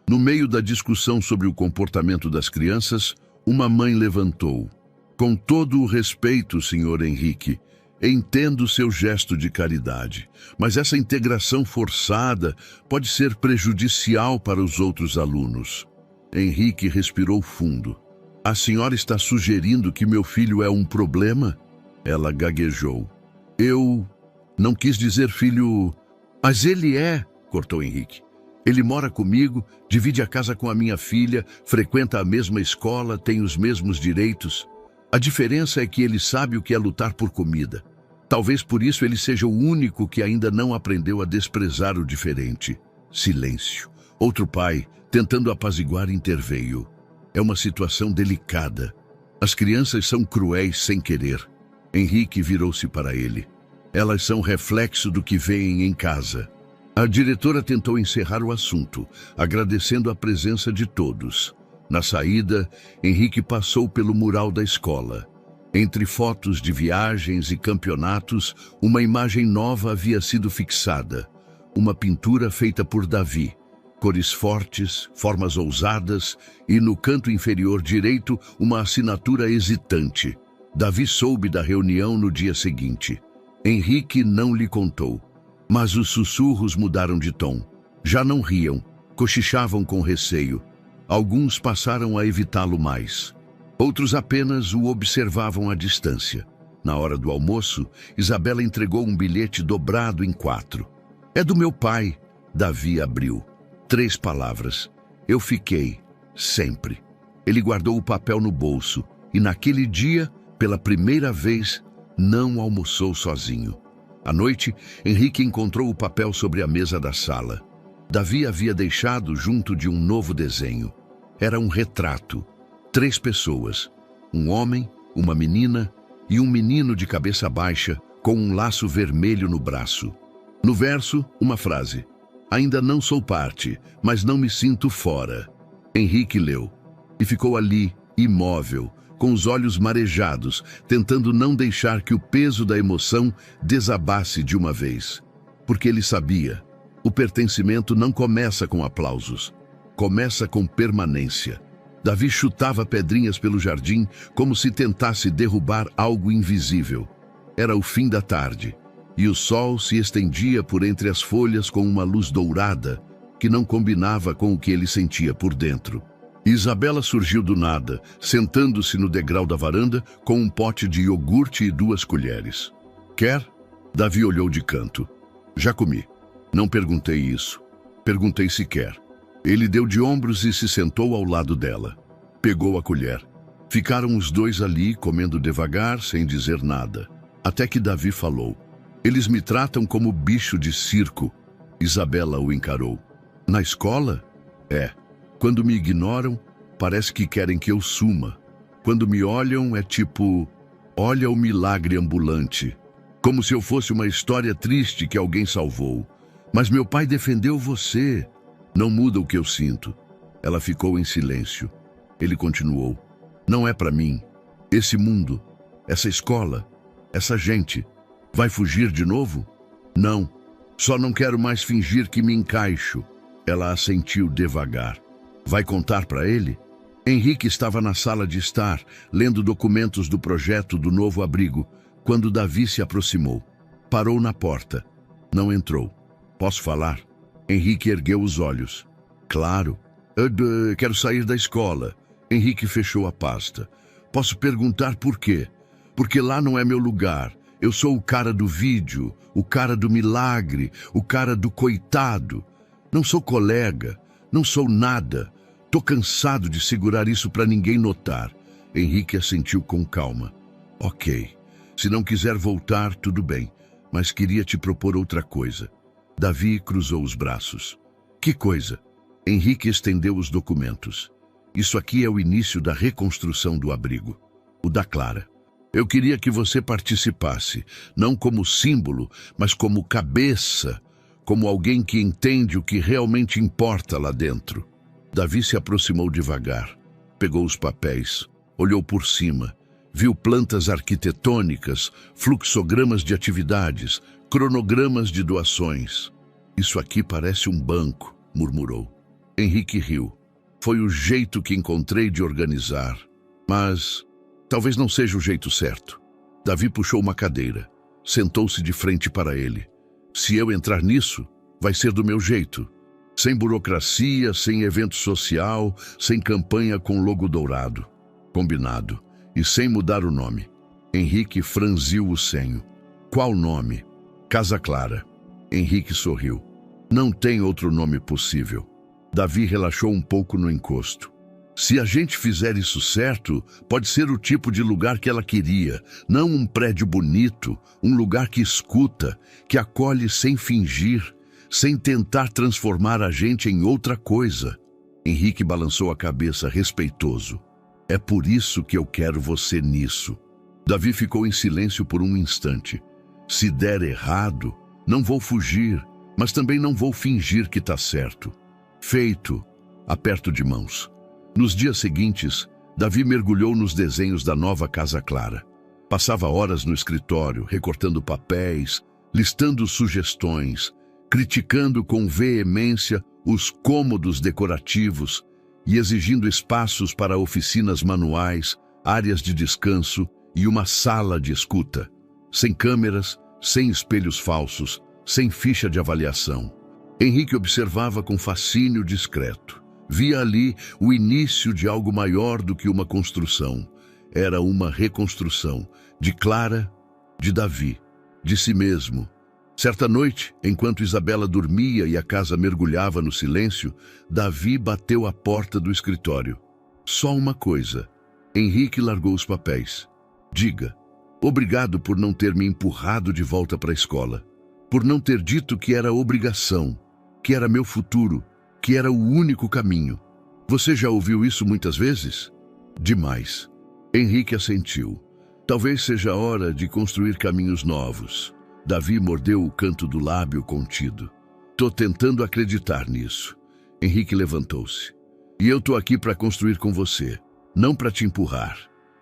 A: No meio da discussão sobre o comportamento das crianças, uma mãe levantou. Com todo o respeito, Sr. Henrique, entendo seu gesto de caridade, mas essa integração forçada pode ser prejudicial para os outros alunos. Henrique respirou fundo. A senhora está sugerindo que meu filho é um problema? Ela gaguejou. Eu não quis dizer filho... Mas ele é, cortou Henrique. Ele mora comigo, divide a casa com a minha filha, frequenta a mesma escola, tem os mesmos direitos. A diferença é que ele sabe o que é lutar por comida. Talvez por isso ele seja o único que ainda não aprendeu a desprezar o diferente. Silêncio. Outro pai, tentando apaziguar, interveio. É uma situação delicada. As crianças são cruéis sem querer. Henrique virou-se para ele. Elas são reflexo do que veem em casa. A diretora tentou encerrar o assunto, agradecendo a presença de todos. Na saída, Henrique passou pelo mural da escola. Entre fotos de viagens e campeonatos, uma imagem nova havia sido fixada. Uma pintura feita por Davi. Cores fortes, formas ousadas e, no canto inferior direito, uma assinatura hesitante. Davi soube da reunião no dia seguinte. Henrique não lhe contou. Mas os sussurros mudaram de tom. Já não riam, cochichavam com receio. Alguns passaram a evitá-lo mais. Outros apenas o observavam à distância. Na hora do almoço, Isabela entregou um bilhete dobrado em 4. É do meu pai. Davi abriu. 3 palavras. Eu fiquei, sempre. Ele guardou o papel no bolso e naquele dia, pela primeira vez, não almoçou sozinho. À noite, Henrique encontrou o papel sobre a mesa da sala. Davi havia deixado junto de um novo desenho. Era um retrato. 3 pessoas. Um homem, uma menina e um menino de cabeça baixa com um laço vermelho no braço. No verso, uma frase. Ainda não sou parte, mas não me sinto fora. Henrique leu. E ficou ali, imóvel, com os olhos marejados, tentando não deixar que o peso da emoção desabasse de uma vez. Porque ele sabia, o pertencimento não começa com aplausos, começa com permanência. Davi chutava pedrinhas pelo jardim como se tentasse derrubar algo invisível. Era o fim da tarde, e o sol se estendia por entre as folhas com uma luz dourada que não combinava com o que ele sentia por dentro. Isabela surgiu do nada, sentando-se no degrau da varanda com um pote de iogurte e 2 colheres. Quer? Davi olhou de canto. Já comi. Não perguntei isso. Perguntei se quer. Ele deu de ombros e se sentou ao lado dela. Pegou a colher. Ficaram os dois ali, comendo devagar, sem dizer nada. Até que Davi falou. Eles me tratam como bicho de circo. Isabela o encarou. Na escola? É. Quando me ignoram, parece que querem que eu suma. Quando me olham, é tipo... Olha o milagre ambulante. Como se eu fosse uma história triste que alguém salvou. Mas meu pai defendeu você. Não muda o que eu sinto. Ela ficou em silêncio. Ele continuou. Não é para mim. Esse mundo, essa escola, essa gente. Vai fugir de novo? Não. Só não quero mais fingir que me encaixo. Ela assentiu devagar. Vai contar para ele? Henrique estava na sala de estar, lendo documentos do projeto do novo abrigo, quando Davi se aproximou. Parou na porta. Não entrou. Posso falar? Henrique ergueu os olhos. Claro. Quero sair da escola. Henrique fechou a pasta. Posso perguntar por quê? Porque lá não é meu lugar. Eu sou o cara do vídeo, o cara do milagre, o cara do coitado. Não sou colega, não sou nada. Tô cansado de segurar isso para ninguém notar. Henrique assentiu com calma. Ok. Se não quiser voltar, tudo bem. Mas queria te propor outra coisa. Davi cruzou os braços. Que coisa? Henrique estendeu os documentos. Isso aqui é o início da reconstrução do abrigo. O da Clara. Eu queria que você participasse, não como símbolo, mas como cabeça, como alguém que entende o que realmente importa lá dentro. Davi se aproximou devagar, pegou os papéis, olhou por cima, viu plantas arquitetônicas, fluxogramas de atividades, cronogramas de doações. Isso aqui parece um banco, murmurou. Henrique riu. Foi o jeito que encontrei de organizar. Mas talvez não seja o jeito certo. Davi puxou uma cadeira, sentou-se de frente para ele. Se eu entrar nisso, vai ser do meu jeito. Sem burocracia, sem evento social, sem campanha com logo dourado. Combinado. E sem mudar o nome. Henrique franziu o senho. Qual nome? Casa Clara. Henrique sorriu. Não tem outro nome possível. Davi relaxou um pouco no encosto. Se a gente fizer isso certo, pode ser o tipo de lugar que ela queria. Não um prédio bonito, um lugar que escuta, que acolhe sem fingir, sem tentar transformar a gente em outra coisa. Henrique balançou a cabeça respeitoso. É por isso que eu quero você nisso. Davi ficou em silêncio por um instante. Se der errado, não vou fugir, mas também não vou fingir que tá certo. Feito. Aperto de mãos. Nos dias seguintes, Davi mergulhou nos desenhos da nova Casa Clara. Passava horas no escritório, recortando papéis, listando sugestões, criticando com veemência os cômodos decorativos e exigindo espaços para oficinas manuais, áreas de descanso e uma sala de escuta. Sem câmeras, sem espelhos falsos, sem ficha de avaliação. Henrique observava com fascínio discreto. Via ali o início de algo maior do que uma construção. Era uma reconstrução de Clara, de Davi, de si mesmo. Certa noite, enquanto Isabela dormia e a casa mergulhava no silêncio, Davi bateu à porta do escritório. Só uma coisa. Henrique largou os papéis. Diga, obrigado por não ter me empurrado de volta para a escola. Por não ter dito que era obrigação, que era meu futuro, que era o único caminho. Você já ouviu isso muitas vezes? Demais. Henrique assentiu. Talvez seja a hora de construir caminhos novos. Davi mordeu o canto do lábio contido. Tô tentando acreditar nisso. Henrique levantou-se. E eu tô aqui para construir com você, não para te empurrar.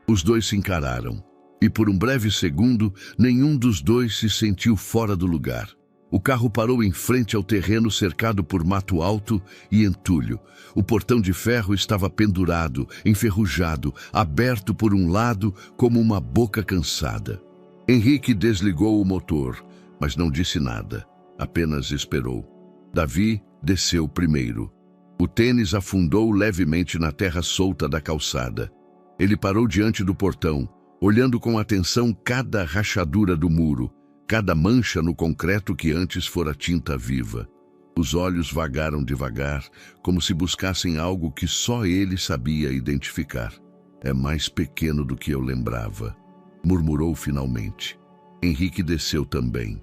A: Os dois se encararam. E por um breve segundo, nenhum dos dois se sentiu fora do lugar. O carro parou em frente ao terreno cercado por mato alto e entulho. O portão de ferro estava pendurado, enferrujado, aberto por um lado como uma boca cansada. Henrique desligou o motor, mas não disse nada, apenas esperou. Davi desceu primeiro. O tênis afundou levemente na terra solta da calçada. Ele parou diante do portão, olhando com atenção cada rachadura do muro, cada mancha no concreto que antes fora tinta viva. Os olhos vagaram devagar, como se buscassem algo que só ele sabia identificar. É mais pequeno do que eu lembrava, murmurou finalmente. Henrique desceu também.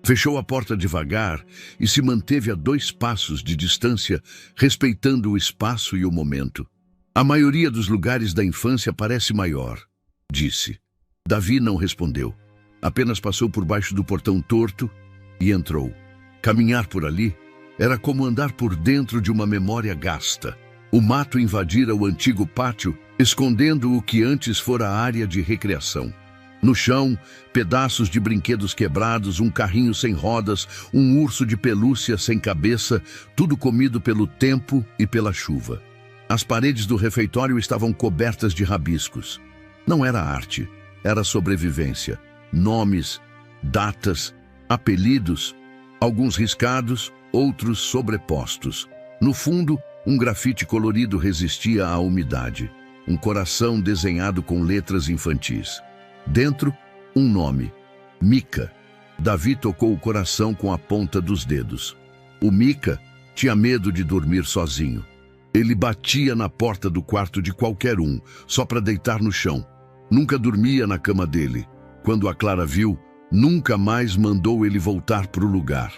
A: Fechou a porta devagar e se manteve a 2 passos de distância, respeitando o espaço e o momento. A maioria dos lugares da infância parece maior, disse. Davi não respondeu. Apenas passou por baixo do portão torto e entrou. Caminhar por ali era como andar por dentro de uma memória gasta. O mato invadira o antigo pátio, escondendo o que antes fora a área de recreação. No chão, pedaços de brinquedos quebrados, um carrinho sem rodas, um urso de pelúcia sem cabeça, tudo comido pelo tempo e pela chuva. As paredes do refeitório estavam cobertas de rabiscos. Não era arte, era sobrevivência. Nomes, datas, apelidos, alguns riscados, outros sobrepostos. No fundo, um grafite colorido resistia à umidade. Um coração desenhado com letras infantis. Dentro, um nome, Mica. Davi tocou o coração com a ponta dos dedos. O Mica tinha medo de dormir sozinho. Ele batia na porta do quarto de qualquer um, só para deitar no chão. Nunca dormia na cama dele. Quando a Clara viu, nunca mais mandou ele voltar para o lugar.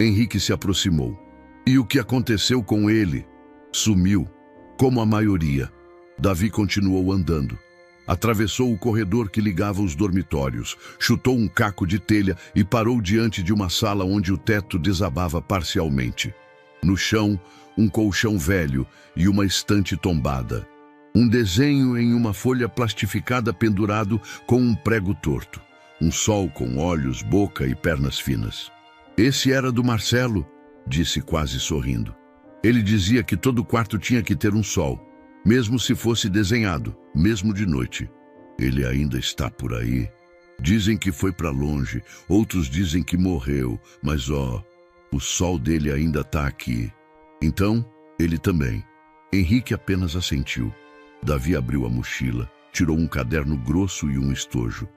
A: Henrique se aproximou. E o que aconteceu com ele? Sumiu, como a maioria. Davi continuou andando. Atravessou o corredor que ligava os dormitórios, chutou um caco de telha e parou diante de uma sala onde o teto desabava parcialmente. No chão, um colchão velho e uma estante tombada. Um desenho em uma folha plastificada pendurado com um prego torto. Um sol com olhos, boca e pernas finas. Esse era do Marcelo, disse quase sorrindo. Ele dizia que todo quarto tinha que ter um sol. Mesmo se fosse desenhado, mesmo de noite. Ele ainda está por aí. Dizem que foi para longe, outros dizem que morreu, mas o sol dele ainda está aqui. Então, ele também. Henrique apenas assentiu. Davi abriu a mochila, tirou um caderno grosso e um estojo.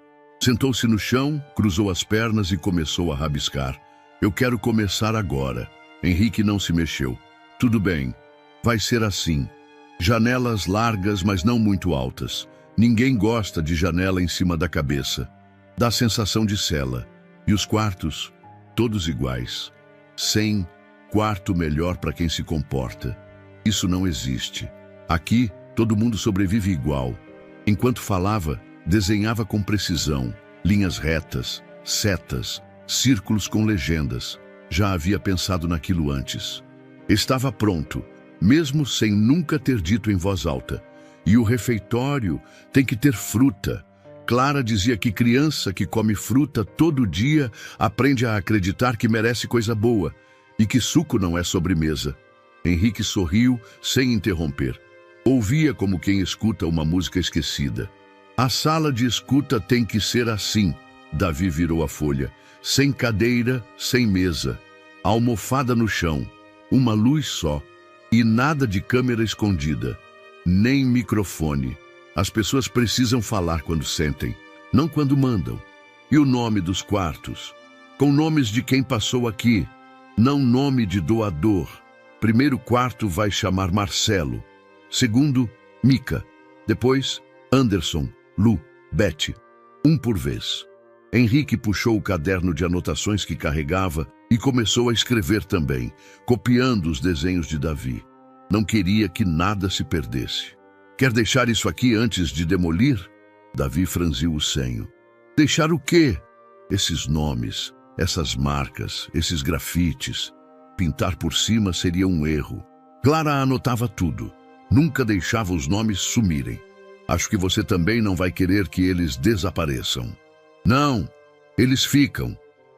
A: Sentou-se no chão, cruzou as pernas e começou a rabiscar. Eu quero começar agora. Henrique não se mexeu. Tudo bem, vai ser assim. Janelas largas, mas não muito altas. Ninguém gosta de janela em cima da cabeça. Dá sensação de cela. E os quartos? Todos iguais. Sem quarto melhor para quem se comporta. Isso não existe. Aqui, todo mundo sobrevive igual. Enquanto falava, desenhava com precisão. Linhas retas, setas, círculos com legendas. Já havia pensado naquilo antes. Estava pronto. Mesmo sem nunca ter dito em voz alta. E o refeitório tem que ter fruta. Clara dizia que criança que come fruta todo dia aprende a acreditar que merece coisa boa e que suco não é sobremesa. Henrique sorriu sem interromper. Ouvia como quem escuta uma música esquecida. A sala de escuta tem que ser assim. Davi virou a folha. Sem cadeira, sem mesa. Almofada no chão. Uma luz só. E nada de câmera escondida, nem microfone. As pessoas precisam falar quando sentem, não quando mandam. E o nome dos quartos? Com nomes de quem passou aqui, não nome de doador. Primeiro quarto vai chamar Marcelo. Segundo, Mica. Depois, Anderson, Lu, Beth. Um por vez. Henrique puxou o caderno de anotações que carregava e começou a escrever também, copiando os desenhos de Davi. Não queria que nada se perdesse. Quer deixar isso aqui antes de demolir? Davi franziu o senho. Deixar o quê? Esses nomes, essas marcas, esses grafites. Pintar por cima seria um erro. Clara anotava tudo. Nunca deixava os nomes sumirem. Acho que você também não vai querer que eles desapareçam. Não, eles ficam.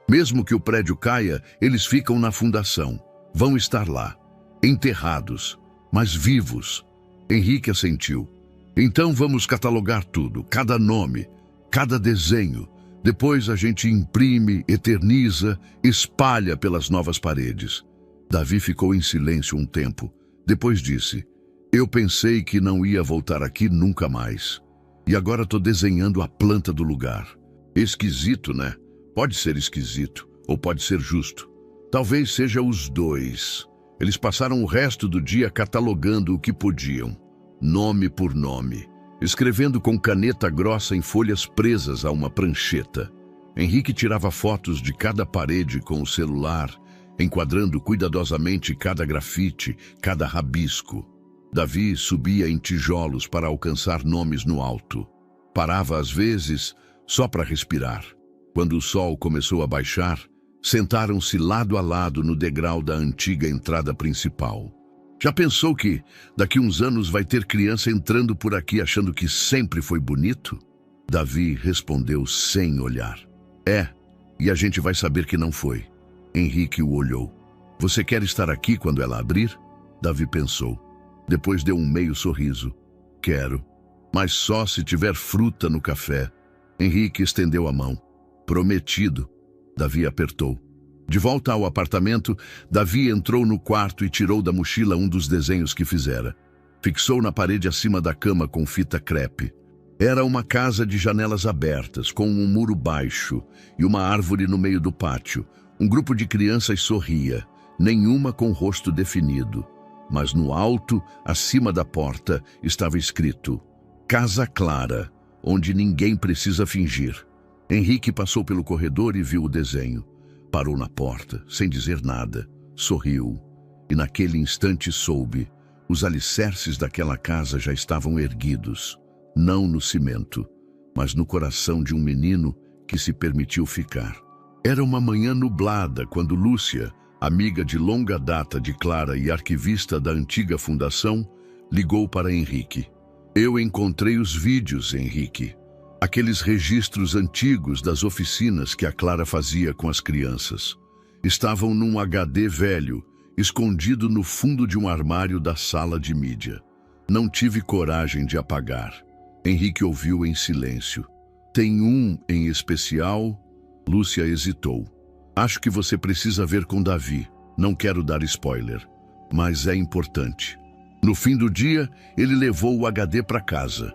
A: Mesmo que o prédio caia, eles ficam na fundação. Vão estar lá, enterrados, mas vivos. Henrique assentiu. Então vamos catalogar tudo, cada nome, cada desenho. Depois a gente imprime, eterniza, espalha pelas novas paredes. Davi ficou em silêncio um tempo. Depois disse, eu pensei que não ia voltar aqui nunca mais. E agora estou desenhando a planta do lugar. Esquisito, né? Pode ser esquisito, ou pode ser justo. Talvez seja os dois. Eles passaram o resto do dia catalogando o que podiam, nome por nome, escrevendo com caneta grossa em folhas presas a uma prancheta. Henrique tirava fotos de cada parede com o celular, enquadrando cuidadosamente cada grafite, cada rabisco. Davi subia em tijolos para alcançar nomes no alto. Parava às vezes só para respirar. Quando o sol começou a baixar, sentaram-se lado a lado no degrau da antiga entrada principal. Já pensou que daqui uns anos vai ter criança entrando por aqui achando que sempre foi bonito? Davi respondeu sem olhar. É, e a gente vai saber que não foi. Henrique o olhou. Você quer estar aqui quando ela abrir? Davi pensou. Depois deu um meio sorriso. Quero, mas só se tiver fruta no café. Henrique estendeu a mão. Prometido. Davi apertou. De volta ao apartamento, Davi entrou no quarto e tirou da mochila um dos desenhos que fizera. Fixou na parede acima da cama com fita crepe. Era uma casa de janelas abertas, com um muro baixo e uma árvore no meio do pátio. Um grupo de crianças sorria, nenhuma com rosto definido. Mas no alto, acima da porta, estava escrito: Casa Clara, onde ninguém precisa fingir. Henrique passou pelo corredor e viu o desenho. Parou na porta, sem dizer nada, sorriu. E naquele instante soube, os alicerces daquela casa já estavam erguidos. Não no cimento, mas no coração de um menino que se permitiu ficar. Era uma manhã nublada quando Lúcia, amiga de longa data de Clara e arquivista da antiga fundação, ligou para Henrique. Eu encontrei os vídeos, Henrique. Aqueles registros antigos das oficinas que a Clara fazia com as crianças. Estavam num HD velho, escondido no fundo de um armário da sala de mídia. Não tive coragem de apagar. Henrique ouviu em silêncio. Tem um em especial? Lúcia hesitou. Acho que você precisa ver com Davi. Não quero dar spoiler, mas é importante. No fim do dia, ele levou o HD para casa.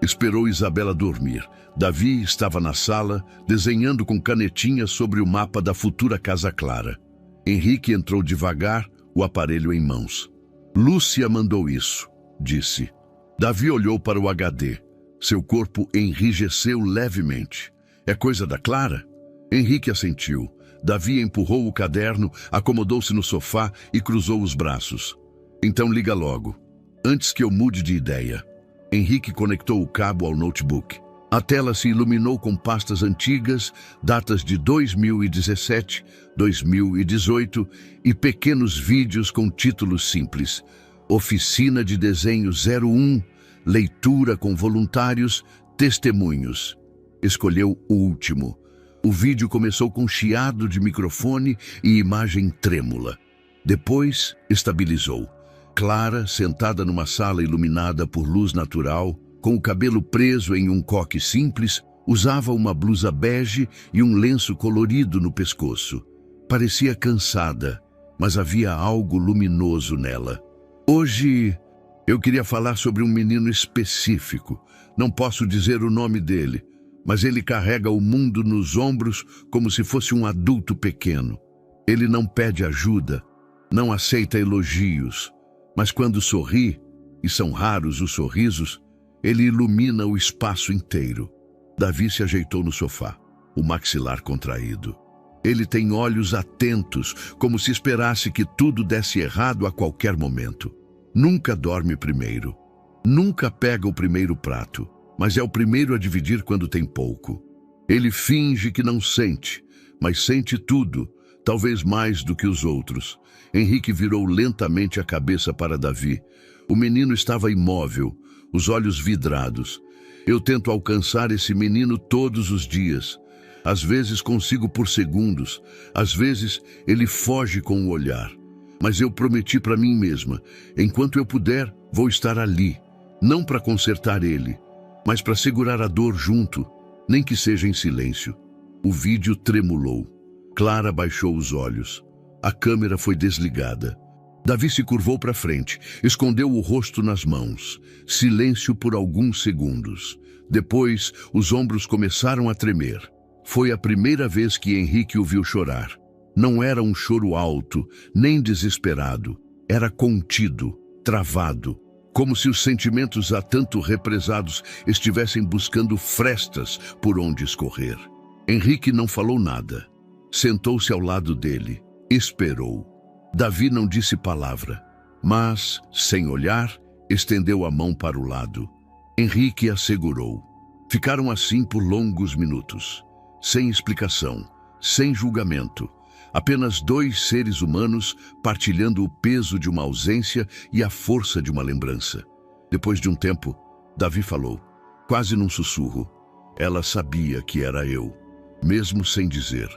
A: Esperou Isabela dormir. Davi estava na sala, desenhando com canetinha sobre o mapa da futura Casa Clara. Henrique entrou devagar, o aparelho em mãos. Lúcia mandou isso, disse. Davi olhou para o HD. Seu corpo enrijeceu levemente. É coisa da Clara? Henrique assentiu. Davi empurrou o caderno, acomodou-se no sofá e cruzou os braços. Então liga logo, antes que eu mude de ideia. Henrique conectou o cabo ao notebook. A tela se iluminou com pastas antigas, datas de 2017, 2018 e pequenos vídeos com títulos simples. Oficina de Desenho 01, leitura com voluntários, testemunhos. Escolheu o último. O vídeo começou com chiado de microfone e imagem trêmula. Depois, estabilizou. Clara, sentada numa sala iluminada por luz natural, com o cabelo preso em um coque simples, usava uma blusa bege e um lenço colorido no pescoço. Parecia cansada, mas havia algo luminoso nela. Hoje, eu queria falar sobre um menino específico. Não posso dizer o nome dele, mas ele carrega o mundo nos ombros como se fosse um adulto pequeno. Ele não pede ajuda, não aceita elogios, mas quando sorri, e são raros os sorrisos, ele ilumina o espaço inteiro. Davi se ajeitou no sofá, o maxilar contraído. Ele tem olhos atentos, como se esperasse que tudo desse errado a qualquer momento. Nunca dorme primeiro. Nunca pega o primeiro prato, mas é o primeiro a dividir quando tem pouco. Ele finge que não sente, mas sente tudo, talvez mais do que os outros. Henrique virou lentamente a cabeça para Davi. O menino estava imóvel, os olhos vidrados. Eu tento alcançar esse menino todos os dias. Às vezes consigo por segundos, às vezes ele foge com o olhar. Mas eu prometi para mim mesma, enquanto eu puder, vou estar ali. Não para consertar ele, mas para segurar a dor junto, nem que seja em silêncio. O vídeo tremulou. Clara baixou os olhos. A câmera foi desligada. Davi se curvou para frente, escondeu o rosto nas mãos. Silêncio por alguns segundos. Depois, os ombros começaram a tremer. Foi a primeira vez que Henrique o viu chorar. Não era um choro alto, nem desesperado. Era contido, travado, como se os sentimentos há tanto represados estivessem buscando frestas por onde escorrer. Henrique não falou nada. Sentou-se ao lado dele, esperou. Davi não disse palavra, mas, sem olhar, estendeu a mão para o lado. Henrique a segurou. Ficaram assim por longos minutos, sem explicação, sem julgamento. Apenas dois seres humanos partilhando o peso de uma ausência e a força de uma lembrança. Depois de um tempo, Davi falou, quase num sussurro. Ela sabia que era eu, mesmo sem dizer.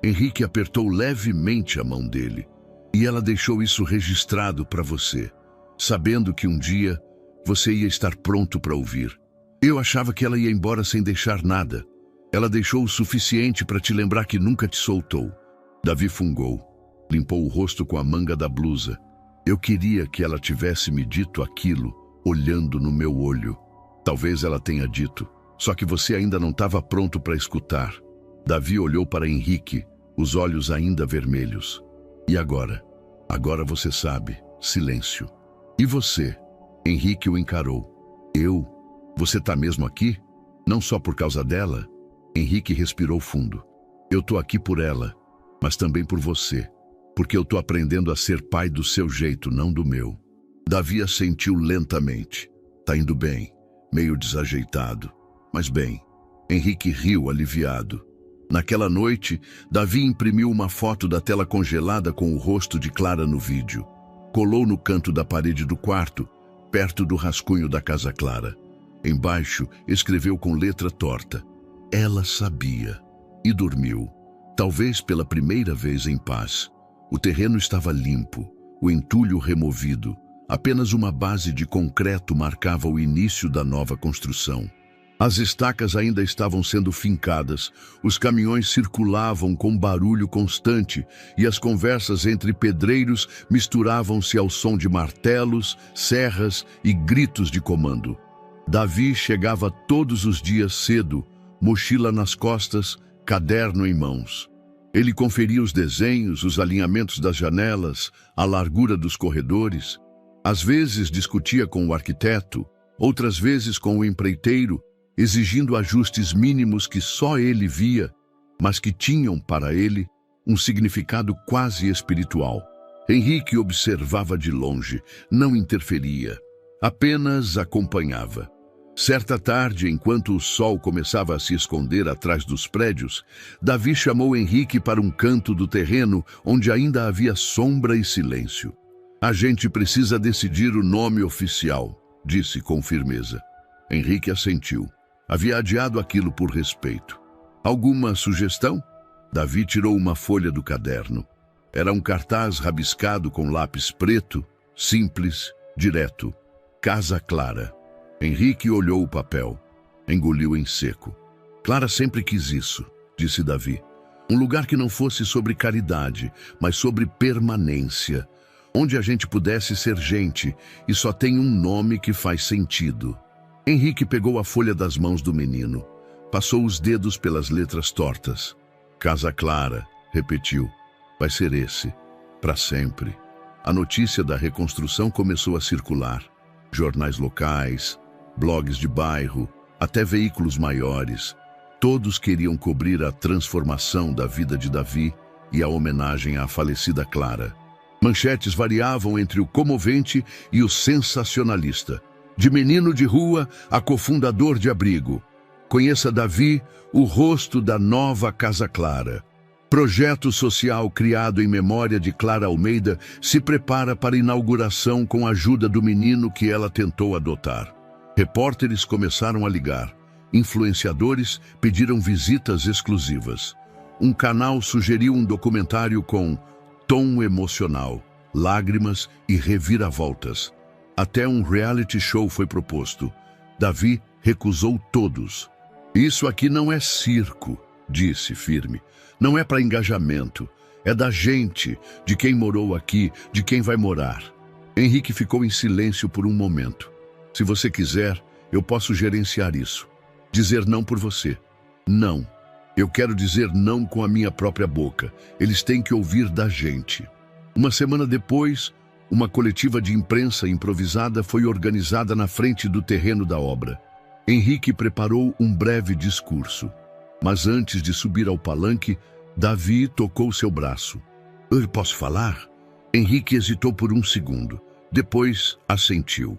A: Henrique apertou levemente a mão dele. E ela deixou isso registrado para você, sabendo que um dia você ia estar pronto para ouvir. Eu achava que ela ia embora sem deixar nada. Ela deixou o suficiente para te lembrar que nunca te soltou. Davi fungou, limpou o rosto com a manga da blusa. Eu queria que ela tivesse me dito aquilo, olhando no meu olho. Talvez ela tenha dito, só que você ainda não estava pronto para escutar. Davi olhou para Henrique, os olhos ainda vermelhos. E agora? Agora você sabe. Silêncio. E você? Henrique o encarou. Eu? Você tá mesmo aqui? Não só por causa dela? Henrique respirou fundo. Eu tô aqui por ela, mas também por você. Porque eu tô aprendendo a ser pai do seu jeito, não do meu. Davi assentiu lentamente. Tá indo bem, meio desajeitado, mas bem. Henrique riu aliviado. Naquela noite, Davi imprimiu uma foto da tela congelada com o rosto de Clara no vídeo. Colou no canto da parede do quarto, perto do rascunho da casa Clara. Embaixo, escreveu com letra torta. Ela sabia. E dormiu, talvez pela primeira vez em paz. O terreno estava limpo, o entulho removido. Apenas uma base de concreto marcava o início da nova construção. As estacas ainda estavam sendo fincadas, os caminhões circulavam com barulho constante e as conversas entre pedreiros misturavam-se ao som de martelos, serras e gritos de comando. Davi chegava todos os dias cedo, mochila nas costas, caderno em mãos. Ele conferia os desenhos, os alinhamentos das janelas, a largura dos corredores. Às vezes discutia com o arquiteto, outras vezes com o empreiteiro, exigindo ajustes mínimos que só ele via, mas que tinham para ele um significado quase espiritual. Henrique observava de longe, não interferia, apenas acompanhava. Certa tarde, enquanto o sol começava a se esconder atrás dos prédios, Davi chamou Henrique para um canto do terreno onde ainda havia sombra e silêncio. A gente precisa decidir o nome oficial, disse com firmeza. Henrique assentiu. Havia adiado aquilo por respeito. Alguma sugestão? Davi tirou uma folha do caderno. Era um cartaz rabiscado com lápis preto, simples, direto. Casa Clara. Henrique olhou o papel. Engoliu em seco. Clara sempre quis isso, disse Davi. Um lugar que não fosse sobre caridade, mas sobre permanência. Onde a gente pudesse ser gente e só tem um nome que faz sentido. Henrique pegou a folha das mãos do menino. Passou os dedos pelas letras tortas. Casa Clara, repetiu. Vai ser esse, para sempre. A notícia da reconstrução começou a circular. Jornais locais, blogs de bairro, até veículos maiores. Todos queriam cobrir a transformação da vida de Davi e a homenagem à falecida Clara. Manchetes variavam entre o comovente e o sensacionalista. De menino de rua a cofundador de abrigo. Conheça Davi, o rosto da nova Casa Clara. Projeto social criado em memória de Clara Almeida se prepara para inauguração com a ajuda do menino que ela tentou adotar. Repórteres começaram a ligar. Influenciadores pediram visitas exclusivas. Um canal sugeriu um documentário com tom emocional, lágrimas e reviravoltas. Até um reality show foi proposto. Davi recusou todos. Isso aqui não é circo, disse firme. Não é para engajamento. É da gente, de quem morou aqui, de quem vai morar. Henrique ficou em silêncio por um momento. Se você quiser, eu posso gerenciar isso. Dizer não por você. Não. Eu quero dizer não com a minha própria boca. Eles têm que ouvir da gente. Uma semana depois, uma coletiva de imprensa improvisada foi organizada na frente do terreno da obra. Henrique preparou um breve discurso. Mas antes de subir ao palanque, Davi tocou seu braço. Eu posso falar? Henrique hesitou por um segundo. Depois, assentiu.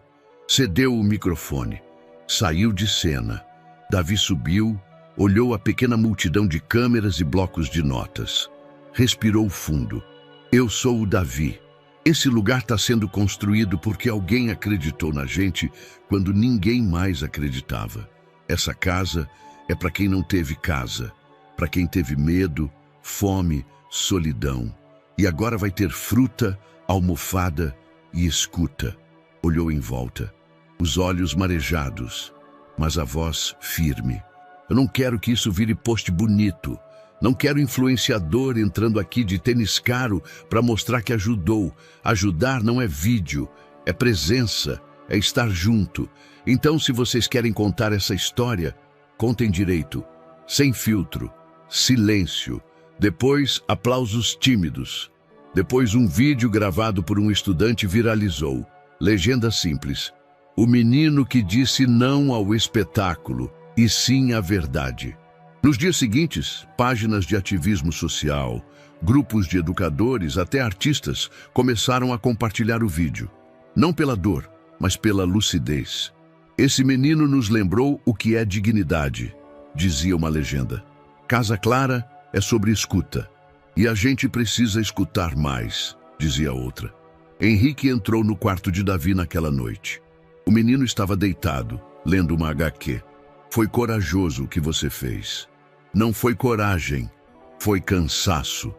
A: Cedeu o microfone. Saiu de cena. Davi subiu, olhou a pequena multidão de câmeras e blocos de notas. Respirou fundo. Eu sou o Davi. Esse lugar está sendo construído porque alguém acreditou na gente quando ninguém mais acreditava. Essa casa é para quem não teve casa, para quem teve medo, fome, solidão. E agora vai ter fruta, almofada e escuta. Olhou em volta, os olhos marejados, mas a voz firme. Eu não quero que isso vire post bonito. Não quero influenciador entrando aqui de tênis caro para mostrar que ajudou. Ajudar não é vídeo, é presença, é estar junto. Então, se vocês querem contar essa história, contem direito, sem filtro, silêncio. Depois, aplausos tímidos. Depois, um vídeo gravado por um estudante viralizou. Legenda simples. O menino que disse não ao espetáculo, e sim à verdade. Nos dias seguintes, páginas de ativismo social, grupos de educadores, até artistas, começaram a compartilhar o vídeo. Não pela dor, mas pela lucidez. Esse menino nos lembrou o que é dignidade, dizia uma legenda. Casa Clara é sobre escuta. E a gente precisa escutar mais, dizia outra. Henrique entrou no quarto de Davi naquela noite. O menino estava deitado, lendo uma HQ. Foi corajoso o que você fez. Não foi coragem, foi cansaço.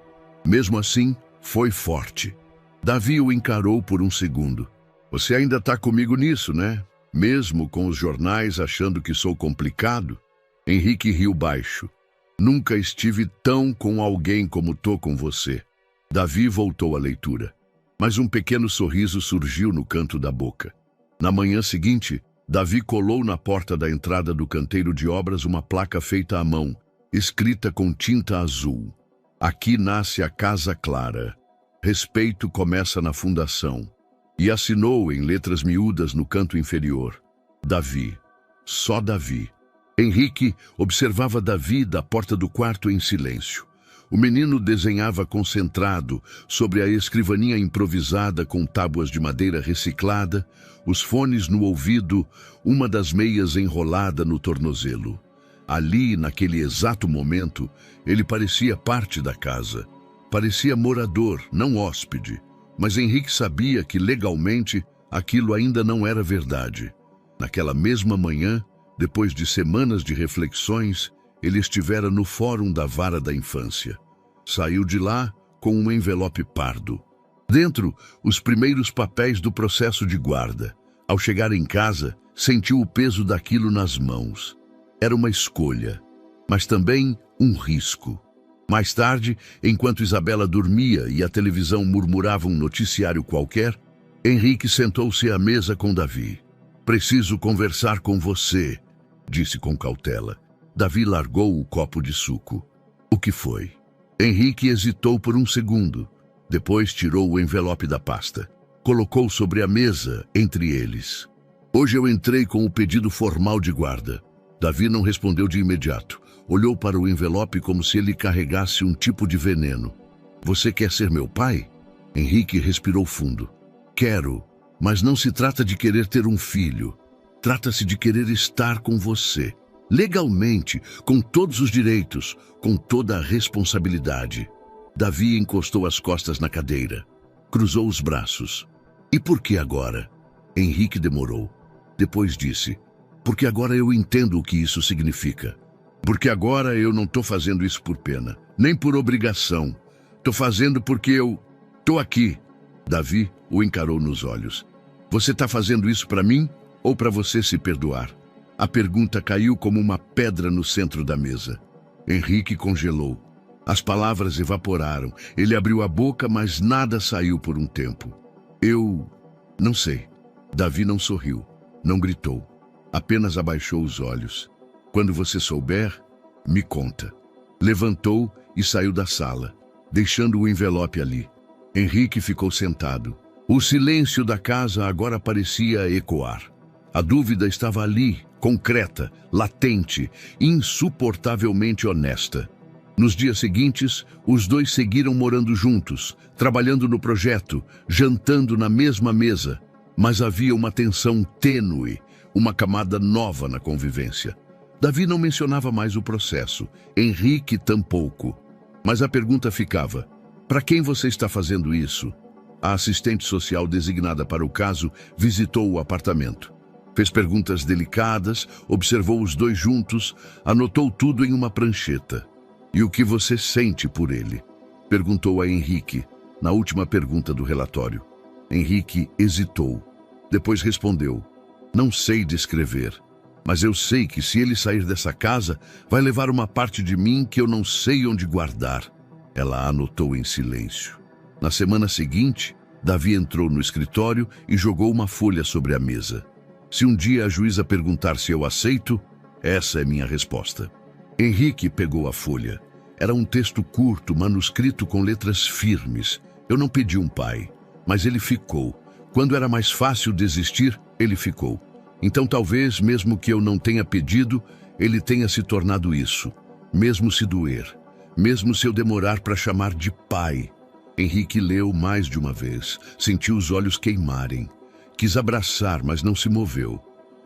A: Mesmo assim, foi forte. Davi o encarou por um segundo. Você ainda está comigo nisso, né? Mesmo com os jornais achando que sou complicado? Henrique riu baixo. Nunca estive tão com alguém como tô com você. Davi voltou à leitura. Mas um pequeno sorriso surgiu no canto da boca. Na manhã seguinte, Davi colou na porta da entrada do canteiro de obras uma placa feita à mão, escrita com tinta azul. Aqui nasce a Casa Clara. Respeito começa na fundação. E assinou em letras miúdas no canto inferior. Davi. Só Davi. Henrique observava Davi da porta do quarto em silêncio. O menino desenhava concentrado sobre a escrivaninha improvisada com tábuas de madeira reciclada, os fones no ouvido, uma das meias enrolada no tornozelo. Ali, naquele exato momento, ele parecia parte da casa. Parecia morador, não hóspede. Mas Henrique sabia que, legalmente, aquilo ainda não era verdade. Naquela mesma manhã, depois de semanas de reflexões, ele estivera no fórum da vara da infância. Saiu de lá com um envelope pardo. Dentro, os primeiros papéis do processo de guarda. Ao chegar em casa, sentiu o peso daquilo nas mãos. Era uma escolha, mas também um risco. Mais tarde, enquanto Isabela dormia e a televisão murmurava um noticiário qualquer, Henrique sentou-se à mesa com Davi. Preciso conversar com você, disse com cautela. Davi largou o copo de suco. O que foi? Henrique hesitou por um segundo. Depois tirou o envelope da pasta. Colocou sobre a mesa, entre eles. Hoje eu entrei com o pedido formal de guarda. Davi não respondeu de imediato. Olhou para o envelope como se ele carregasse um tipo de veneno. Você quer ser meu pai? Henrique respirou fundo. Quero, mas não se trata de querer ter um filho. Trata-se de querer estar com você. Legalmente, com todos os direitos, com toda a responsabilidade. Davi encostou as costas na cadeira. Cruzou os braços. E por que agora? Henrique demorou. Depois disse, porque agora eu entendo o que isso significa. Porque agora eu não estou fazendo isso por pena, nem por obrigação. Estou fazendo porque eu estou aqui. Davi o encarou nos olhos. Você está fazendo isso para mim ou para você se perdoar? A pergunta caiu como uma pedra no centro da mesa. Henrique congelou. As palavras evaporaram. Ele abriu a boca, mas nada saiu por um tempo. Eu não sei. Davi não sorriu, não gritou. Apenas abaixou os olhos. Quando você souber, me conta. Levantou e saiu da sala, deixando o envelope ali. Henrique ficou sentado. O silêncio da casa agora parecia ecoar. A dúvida estava ali, concreta, latente, insuportavelmente honesta. Nos dias seguintes, os dois seguiram morando juntos, trabalhando no projeto, jantando na mesma mesa. Mas havia uma tensão tênue, uma camada nova na convivência. Davi não mencionava mais o processo, Henrique tampouco. Mas a pergunta ficava: para quem você está fazendo isso? A assistente social designada para o caso visitou o apartamento. Fez perguntas delicadas, observou os dois juntos, anotou tudo em uma prancheta. E o que você sente por ele? Perguntou a Henrique, na última pergunta do relatório. Henrique hesitou. Depois respondeu: não sei descrever, mas eu sei que se ele sair dessa casa, vai levar uma parte de mim que eu não sei onde guardar. Ela anotou em silêncio. Na semana seguinte, Davi entrou no escritório e jogou uma folha sobre a mesa. Se um dia a juíza perguntar se eu aceito, essa é minha resposta. Henrique pegou a folha. Era um texto curto, manuscrito com letras firmes. Eu não pedi um pai, mas ele ficou. Quando era mais fácil desistir, ele ficou. Então talvez, mesmo que eu não tenha pedido, ele tenha se tornado isso. Mesmo se doer. Mesmo se eu demorar para chamar de pai. Henrique leu mais de uma vez. Sentiu os olhos queimarem. Quis abraçar, mas não se moveu.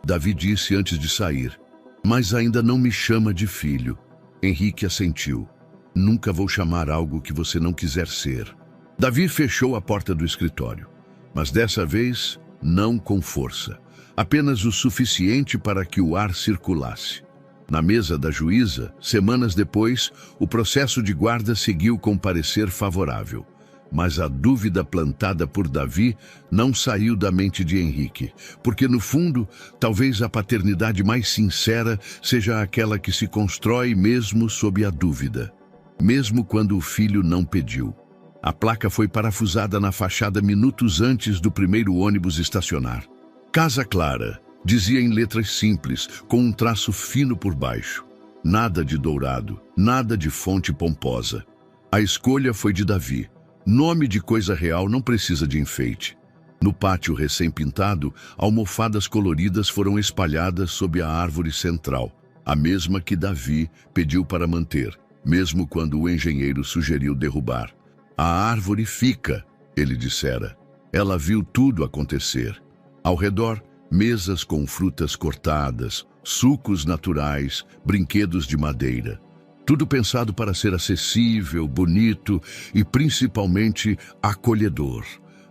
A: Davi disse antes de sair: mas ainda não me chama de filho. Henrique assentiu. Nunca vou chamar algo que você não quiser ser. Davi fechou a porta do escritório. Mas dessa vez, não com força. Apenas o suficiente para que o ar circulasse. Na mesa da juíza, semanas depois, o processo de guarda seguiu com parecer favorável. Mas a dúvida plantada por Davi não saiu da mente de Henrique, porque no fundo, talvez a paternidade mais sincera seja aquela que se constrói mesmo sob a dúvida, mesmo quando o filho não pediu. A placa foi parafusada na fachada minutos antes do primeiro ônibus estacionar. Casa Clara, dizia em letras simples, com um traço fino por baixo. Nada de dourado, nada de fonte pomposa. A escolha foi de Davi. Nome de coisa real não precisa de enfeite. No pátio recém-pintado, almofadas coloridas foram espalhadas sob a árvore central, a mesma que Davi pediu para manter, mesmo quando o engenheiro sugeriu derrubar. A árvore fica, ele dissera. Ela viu tudo acontecer. Ao redor, mesas com frutas cortadas, sucos naturais, brinquedos de madeira. Tudo pensado para ser acessível, bonito e principalmente acolhedor.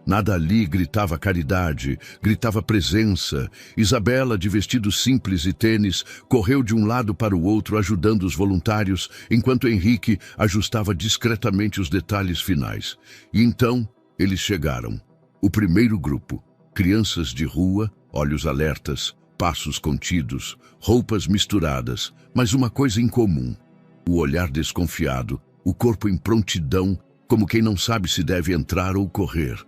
A: Nada ali gritava caridade, gritava presença. Isabela, de vestido simples e tênis, correu de um lado para o outro ajudando os voluntários, enquanto Henrique ajustava discretamente os detalhes finais. E então, eles chegaram. O primeiro grupo. Crianças de rua, olhos alertas, passos contidos, roupas misturadas, mas uma coisa em comum. O olhar desconfiado, o corpo em prontidão, como quem não sabe se deve entrar ou correr.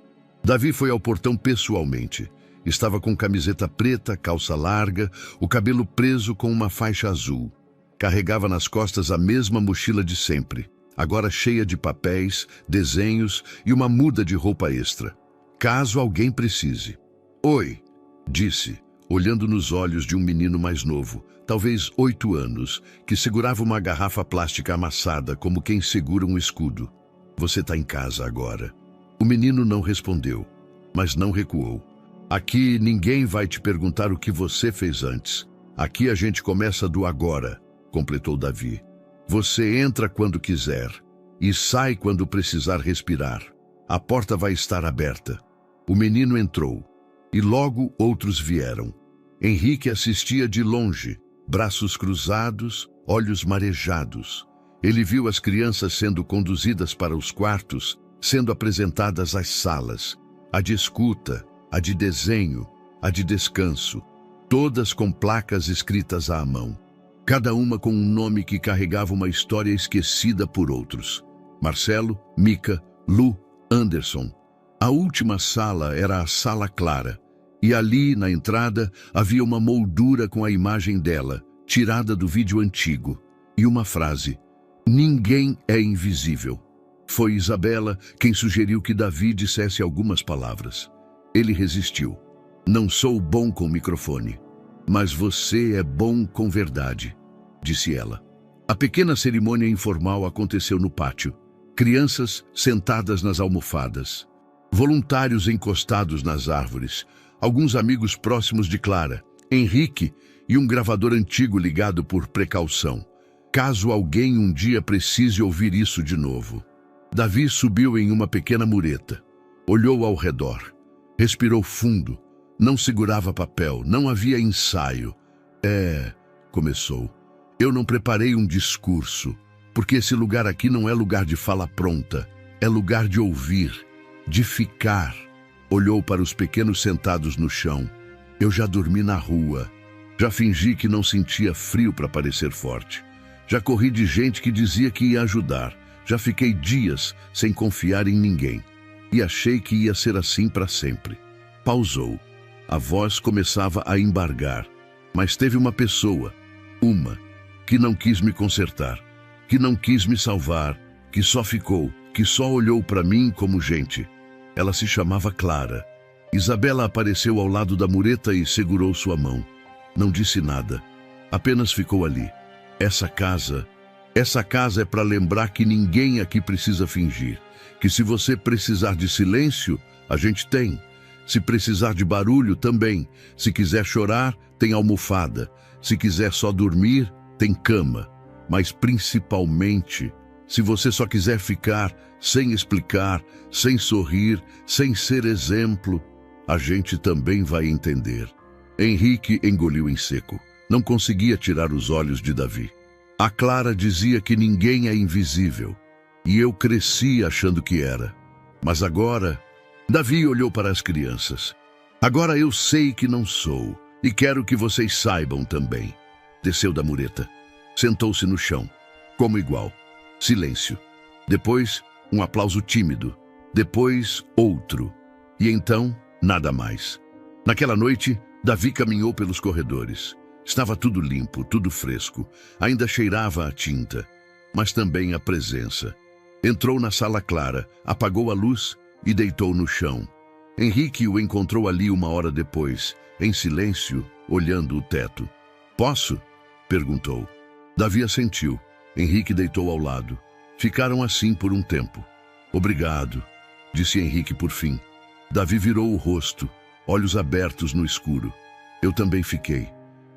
A: Davi foi ao portão pessoalmente. Estava com camiseta preta, calça larga, o cabelo preso com uma faixa azul. Carregava nas costas a mesma mochila de sempre, agora cheia de papéis, desenhos e uma muda de roupa extra. Caso alguém precise. Oi, disse, olhando nos olhos de um menino mais novo, talvez 8 anos, que segurava uma garrafa plástica amassada como quem segura um escudo. Você está em casa agora. O menino não respondeu, mas não recuou. Aqui ninguém vai te perguntar o que você fez antes. Aqui a gente começa do agora, completou Davi. Você entra quando quiser e sai quando precisar respirar. A porta vai estar aberta. O menino entrou e logo outros vieram. Henrique assistia de longe, braços cruzados, olhos marejados. Ele viu as crianças sendo conduzidas para os quartos, sendo apresentadas às salas, a de escuta, a de desenho, a de descanso, todas com placas escritas à mão, cada uma com um nome que carregava uma história esquecida por outros. Marcelo, Mica, Lu, Anderson. A última sala era a Sala Clara, e ali, na entrada, havia uma moldura com a imagem dela, tirada do vídeo antigo, e uma frase: Ninguém é invisível. Foi Isabela quem sugeriu que Davi dissesse algumas palavras. Ele resistiu. Não sou bom com microfone, mas você é bom com verdade, disse ela. A pequena cerimônia informal aconteceu no pátio. Crianças sentadas nas almofadas, voluntários encostados nas árvores, alguns amigos próximos de Clara, Henrique e um gravador antigo ligado por precaução, caso alguém um dia precise ouvir isso de novo. Davi subiu em uma pequena mureta, olhou ao redor, respirou fundo, não segurava papel, não havia ensaio. Começou. Eu não preparei um discurso, porque esse lugar aqui não é lugar de fala pronta, é lugar de ouvir, de ficar. Olhou para os pequenos sentados no chão. Eu já dormi na rua, já fingi que não sentia frio para parecer forte. Já corri de gente que dizia que ia ajudar. Já fiquei dias sem confiar em ninguém. E achei que ia ser assim para sempre. Pausou. A voz começava a embargar. Mas teve uma pessoa, que não quis me consertar, que não quis me salvar, que só ficou, que só olhou para mim como gente. Ela se chamava Clara. Isabela apareceu ao lado da mureta e segurou sua mão. Não disse nada. Apenas ficou ali. Essa casa é para lembrar que ninguém aqui precisa fingir. Que se você precisar de silêncio, a gente tem. Se precisar de barulho, também. Se quiser chorar, tem almofada. Se quiser só dormir, tem cama. Mas principalmente, se você só quiser ficar sem explicar, sem sorrir, sem ser exemplo, a gente também vai entender. Henrique engoliu em seco. Não conseguia tirar os olhos de Davi. A Clara dizia que ninguém é invisível, e eu cresci achando que era. Mas agora, Davi olhou para as crianças. Agora eu sei que não sou, e quero que vocês saibam também. Desceu da mureta, sentou-se no chão, como igual. Silêncio. Depois, um aplauso tímido. Depois, outro. E então, nada mais. Naquela noite, Davi caminhou pelos corredores. Estava tudo limpo, tudo fresco. Ainda cheirava a tinta, mas também a presença. Entrou na sala Clara, apagou a luz e deitou no chão. Henrique o encontrou ali uma hora depois, em silêncio, olhando o teto. Posso? Perguntou. Davi assentiu. Henrique deitou ao lado. Ficaram assim por um tempo. Obrigado, disse Henrique por fim. Davi virou o rosto, olhos abertos no escuro. Eu também fiquei.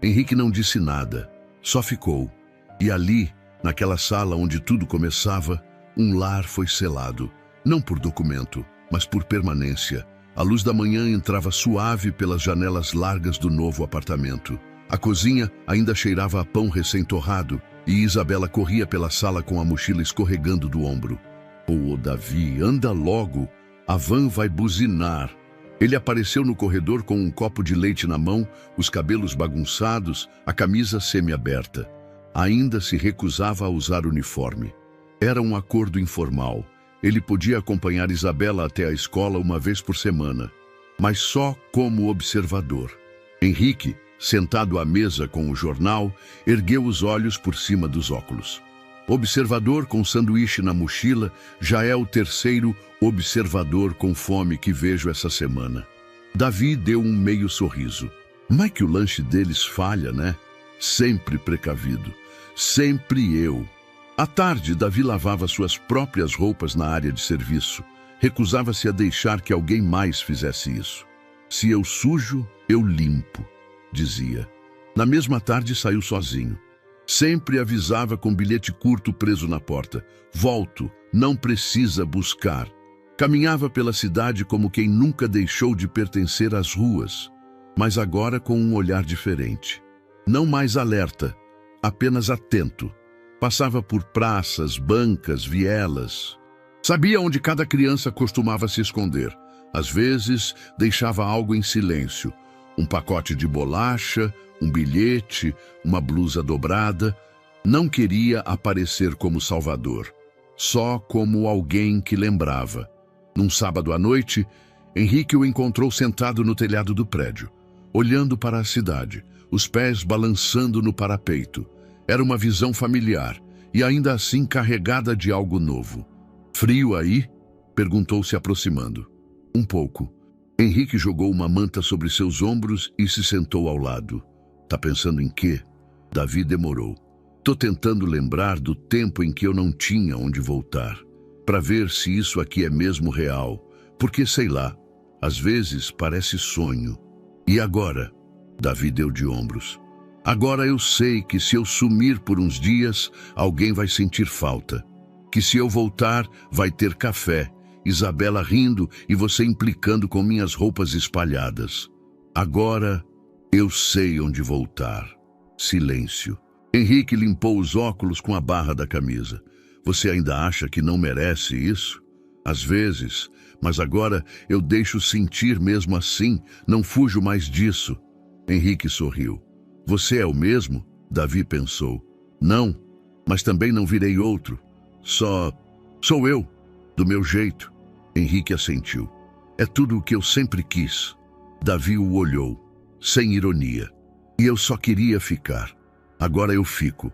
A: Henrique não disse nada, só ficou. E ali, naquela sala onde tudo começava, um lar foi selado. Não por documento, mas por permanência. A luz da manhã entrava suave pelas janelas largas do novo apartamento. A cozinha ainda cheirava a pão recém-torrado e Isabela corria pela sala com a mochila escorregando do ombro. Oh, Davi, anda logo! A van vai buzinar. Ele apareceu no corredor com um copo de leite na mão, os cabelos bagunçados, a camisa semi-aberta. Ainda se recusava a usar uniforme. Era um acordo informal. Ele podia acompanhar Isabela até a escola uma vez por semana, mas só como observador. Henrique, sentado à mesa com o jornal, ergueu os olhos por cima dos óculos. Observador com sanduíche na mochila, já é o terceiro observador com fome que vejo essa semana. Davi deu um meio sorriso. Não é que o lanche deles falha, né? Sempre precavido. Sempre eu. À tarde, Davi lavava suas próprias roupas na área de serviço. Recusava-se a deixar que alguém mais fizesse isso. Se eu sujo, eu limpo, dizia. Na mesma tarde, saiu sozinho. Sempre avisava com bilhete curto preso na porta. Volto, não precisa buscar. Caminhava pela cidade como quem nunca deixou de pertencer às ruas, mas agora com um olhar diferente. Não mais alerta, apenas atento. Passava por praças, bancas, vielas. Sabia onde cada criança costumava se esconder. Às vezes, deixava algo em silêncio. Um pacote de bolacha, um bilhete, uma blusa dobrada. Não queria aparecer como salvador, só como alguém que lembrava. Num sábado à noite, Henrique o encontrou sentado no telhado do prédio, olhando para a cidade, os pés balançando no parapeito. Era uma visão familiar, e ainda assim carregada de algo novo. Frio aí? Perguntou se aproximando. Um pouco. Henrique jogou uma manta sobre seus ombros e se sentou ao lado. Tá pensando em quê? Davi demorou. Tô tentando lembrar do tempo em que eu não tinha onde voltar, para ver se isso aqui é mesmo real, porque sei lá, às vezes parece sonho. E agora? Davi deu de ombros. Agora eu sei que se eu sumir por uns dias, alguém vai sentir falta. Que se eu voltar, vai ter café, Isabela rindo e você implicando com minhas roupas espalhadas. Agora eu sei onde voltar. Silêncio. Henrique limpou os óculos com a barra da camisa. Você ainda acha que não merece isso? Às vezes, mas agora eu deixo sentir mesmo assim, não fujo mais disso. Henrique sorriu. Você é o mesmo? Davi pensou. Não, mas também não virei outro. Sou eu, do meu jeito. Henrique assentiu. É tudo o que eu sempre quis. Davi o olhou, sem ironia. E eu só queria ficar. Agora eu fico,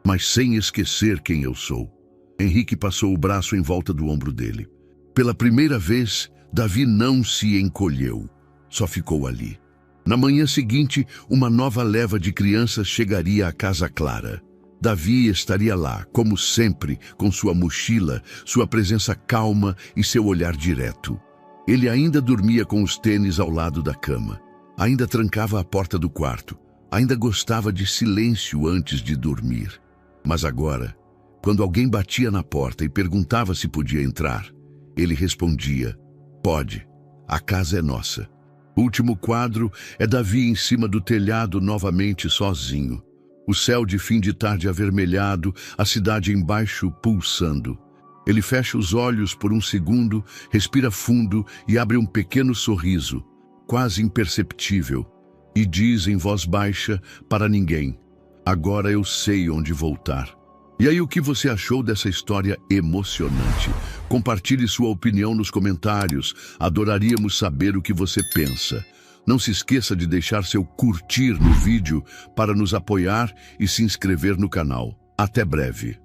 A: mas sem esquecer quem eu sou. Henrique passou o braço em volta do ombro dele. Pela primeira vez, Davi não se encolheu, só ficou ali. Na manhã seguinte, uma nova leva de crianças chegaria à Casa Clara. Davi estaria lá, como sempre, com sua mochila, sua presença calma e seu olhar direto. Ele ainda dormia com os tênis ao lado da cama. Ainda trancava a porta do quarto. Ainda gostava de silêncio antes de dormir. Mas agora, quando alguém batia na porta e perguntava se podia entrar, ele respondia: pode, a casa é nossa. O último quadro é Davi em cima do telhado novamente sozinho. O céu de fim de tarde avermelhado, a cidade embaixo pulsando. Ele fecha os olhos por um segundo, respira fundo e abre um pequeno sorriso, quase imperceptível, e diz em voz baixa para ninguém: agora eu sei onde voltar. E aí, o que você achou dessa história emocionante? Compartilhe sua opinião nos comentários. Adoraríamos saber o que você pensa. Não se esqueça de deixar seu curtir no vídeo para nos apoiar e se inscrever no canal. Até breve.